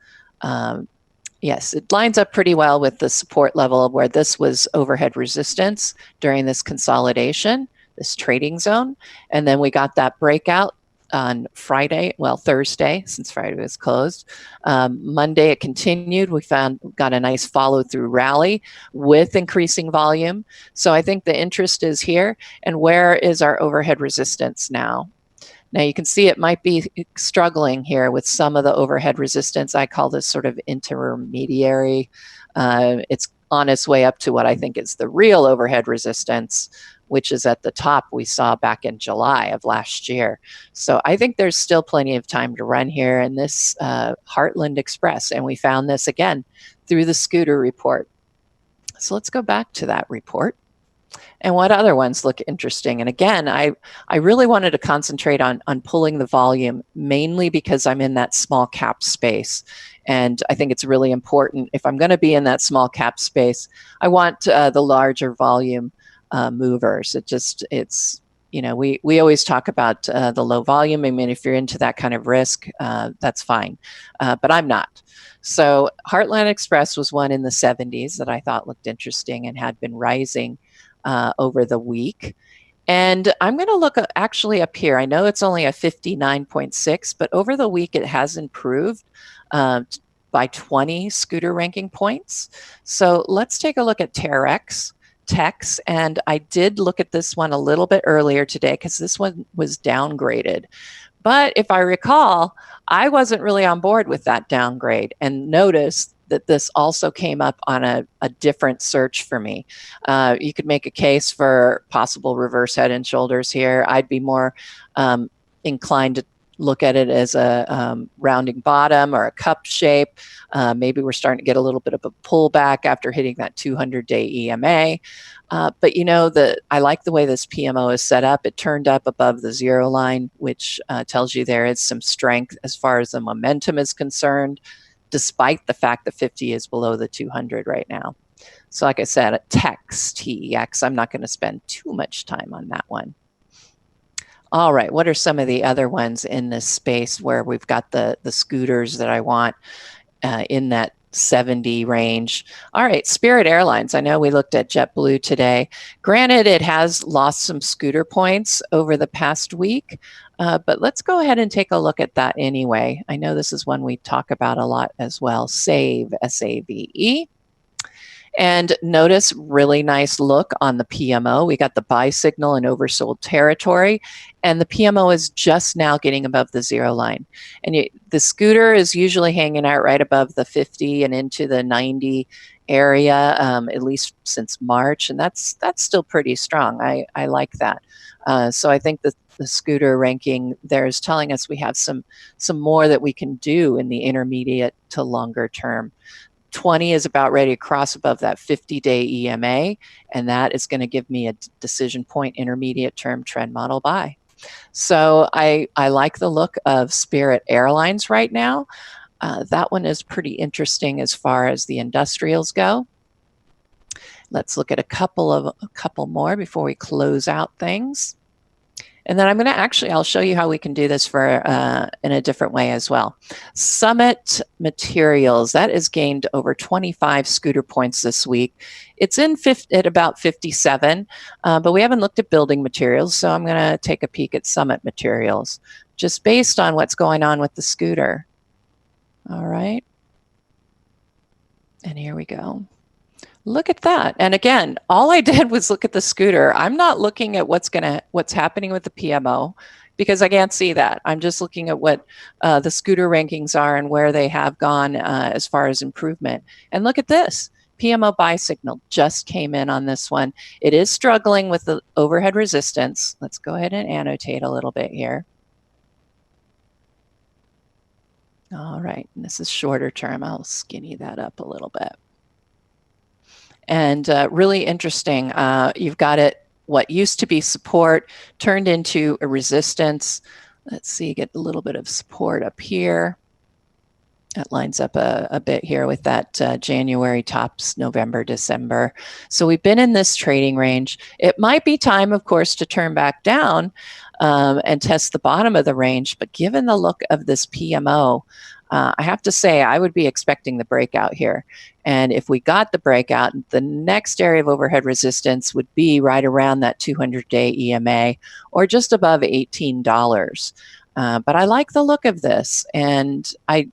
[SPEAKER 2] yes, it lines up pretty well with the support level where this was overhead resistance during this consolidation, this trading zone, and then we got that breakout on Friday, well, Thursday, since Friday was closed. Monday, it continued. We got a nice follow-through rally with increasing volume. So I think the interest is here. And where is our overhead resistance now? Now you can see it might be struggling here with some of the overhead resistance. I call this sort of intermediary. It's on its way up to what I think is the real overhead resistance, which is at the top we saw back in July of last year. So I think there's still plenty of time to run here in this Heartland Express. And we found this again through the scooter report. So let's go back to that report. And what other ones look interesting? And again, I really wanted to concentrate on pulling the volume, mainly because I'm in that small cap space. And I think it's really important. If I'm going to be in that small cap space, I want the larger volume movers. It's you know, we always talk about the low volume. I mean, if you're into that kind of risk, that's fine, but I'm not. So Heartland Express was one in the 70s that I thought looked interesting and had been rising over the week. And I'm going to look actually up here. I know it's only a 59.6, but over the week it has improved by 20 scooter ranking points. So let's take a look at Terex. Techs, and I did look at this one a little bit earlier today because this one was downgraded. But if I recall, I wasn't really on board with that downgrade, and notice that this also came up on a different search for me. You could make a case for possible reverse head and shoulders here. I'd be more inclined to look at it as a rounding bottom or a cup shape. Maybe we're starting to get a little bit of a pullback after hitting that 200-day EMA. But you know, I like the way this PMO is set up. It turned up above the zero line, which tells you there is some strength as far as the momentum is concerned, despite the fact that 50 is below the 200 right now. So like I said, TEX, T-E-X, I'm not going to spend too much time on that one. All right, what are some of the other ones in this space where we've got the scooters that I want in that 70 range? All right, Spirit Airlines. I know we looked at JetBlue today. Granted, it has lost some scooter points over the past week, but let's go ahead and take a look at that anyway. I know this is one we talk about a lot as well. SAVE, S-A-V-E. And notice, really nice look on the PMO. We got the buy signal in oversold territory, and the PMO is just now getting above the zero line. And the scooter is usually hanging out right above the 50 and into the 90 area, at least since March, and that's still pretty strong. I like that. So I think that the scooter ranking there is telling us we have some more that we can do in the intermediate to longer term. 20 is about ready to cross above that 50-day EMA, and that is going to give me a decision point intermediate term trend model buy. So I like the look of Spirit Airlines right now. That one is pretty interesting as far as the industrials go. Let's look at a couple more before we close out things. And then I'm going to I'll show you how we can do this for in a different way as well. Summit Materials, that has gained over 25 scooter points this week. It's at about 57, but we haven't looked at building materials, so I'm going to take a peek at Summit Materials, just based on what's going on with the scooter. All right. And here we go. Look at that. And again, all I did was look at the scooter. I'm not looking at what's happening with the PMO because I can't see that. I'm just looking at what the scooter rankings are and where they have gone as far as improvement. And look at this. PMO buy signal just came in on this one. It is struggling with the overhead resistance. Let's go ahead and annotate a little bit here. All right, and this is shorter term. I'll skinny that up a little bit. And really interesting. You've got it, what used to be support turned into a resistance. Let's see, get a little bit of support up here. That lines up a bit here with that January tops, November, December. So we've been in this trading range. It might be time, of course, to turn back down and test the bottom of the range. But given the look of this PMO, I have to say I would be expecting the breakout here. And if we got the breakout, the next area of overhead resistance would be right around that 200-day EMA or just above $18. But I like the look of this. And I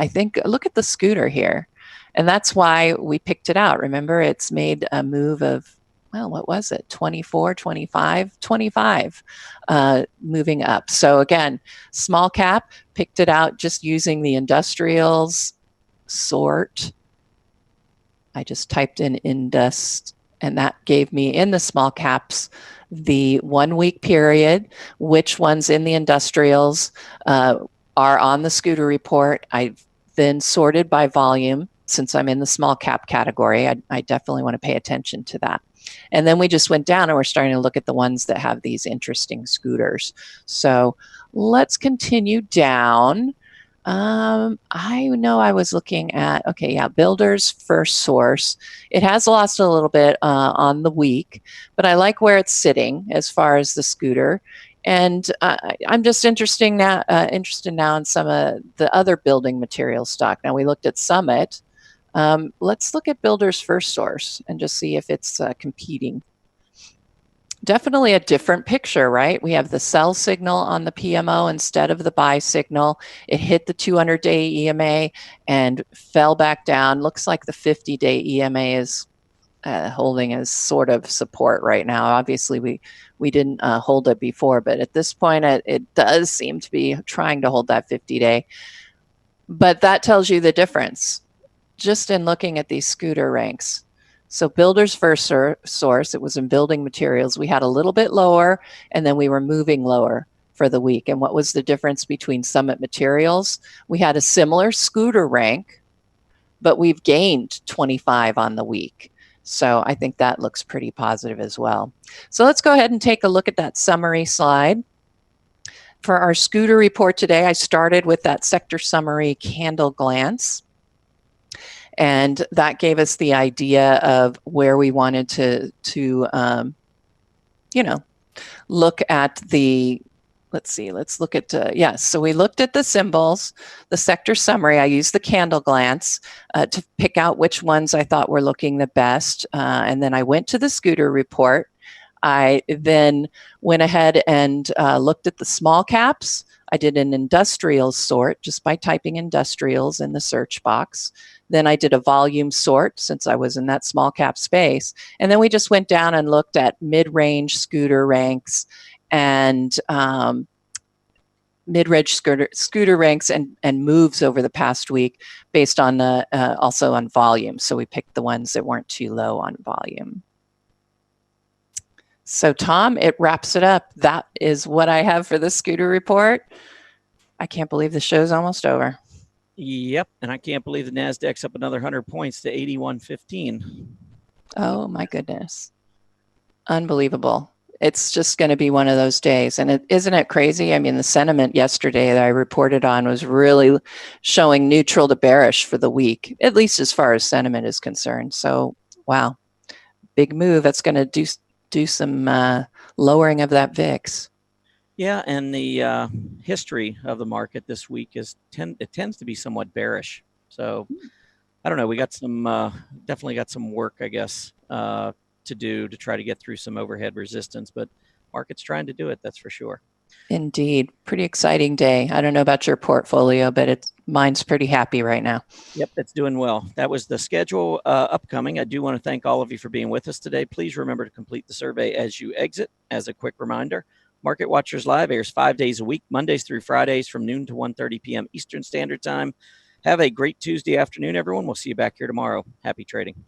[SPEAKER 2] think, look at the scooter here. And that's why we picked it out. Remember, it's made a move of, well, what was it? 24, 25, 25 moving up. So again, small cap, picked it out just using the industrials sort. I just typed in indust, and that gave me in the small caps the 1 week period, which ones in the industrials are on the scooter report. I've then sorted by volume. Since I'm in the small cap category, I definitely want to pay attention to that. And then we just went down and we're starting to look at the ones that have these interesting scooters. So let's continue down. I know I was looking at, okay, yeah, Builders First Source. It has lost a little bit on the week, but I like where it's sitting as far as the scooter. And I'm just interested now in some of the other building material stock. Now we looked at Summit. Let's look at Builders First Source and just see if it's competing. Definitely a different picture, right? We have the sell signal on the PMO instead of the buy signal. It hit the 200-day EMA and fell back down. Looks like the 50-day EMA is holding as sort of support right now. Obviously, we didn't hold it before, but at this point, it does seem to be trying to hold that 50-day. But that tells you the difference just in looking at these scooter ranks. So Builders First Source, it was in building materials. We had a little bit lower, and then we were moving lower for the week. And what was the difference between Summit Materials? We had a similar scooter rank, but we've gained 25 on the week. So I think that looks pretty positive as well. So let's go ahead and take a look at that summary slide. For our scooter report today, I started with that sector summary candle glance. And that gave us the idea of where we wanted to look at the, let's look at, yes. So we looked at the symbols, the sector summary. I used the candle glance to pick out which ones I thought were looking the best. And then I went to the scooter report. I then went ahead and looked at the small caps. I did an industrials sort just by typing industrials in the search box. Then I did a volume sort since I was in that small cap space. And then we just went down and looked at mid-range scooter ranks and mid-range scooter ranks and moves over the past week based on also on volume. So we picked the ones that weren't too low on volume. So Tom, it wraps it up. That is what I have for the scooter report. I can't believe the show's almost over.
[SPEAKER 1] Yep, and I can't believe the NASDAQ's up another 100 points to 81.15.
[SPEAKER 2] Oh my goodness. Unbelievable. It's just going to be one of those days. And isn't it crazy? I mean, the sentiment yesterday that I reported on was really showing neutral to bearish for the week, at least as far as sentiment is concerned. So, wow, big move. That's going to do some lowering of that VIX.
[SPEAKER 1] Yeah, and the history of the market this week it tends to be somewhat bearish. So I don't know. We got some definitely got some work, I guess, to do to try to get through some overhead resistance. But market's trying to do it. That's for sure.
[SPEAKER 2] Indeed. Pretty exciting day. I don't know about your portfolio, but mine's pretty happy right now.
[SPEAKER 1] Yep, it's doing well. That was the schedule upcoming. I do want to thank all of you for being with us today. Please remember to complete the survey as you exit. As a quick reminder, Market Watchers Live airs 5 days a week, Mondays through Fridays from noon to 1:30 p.m. Eastern Standard Time. Have a great Tuesday afternoon, everyone. We'll see you back here tomorrow. Happy trading.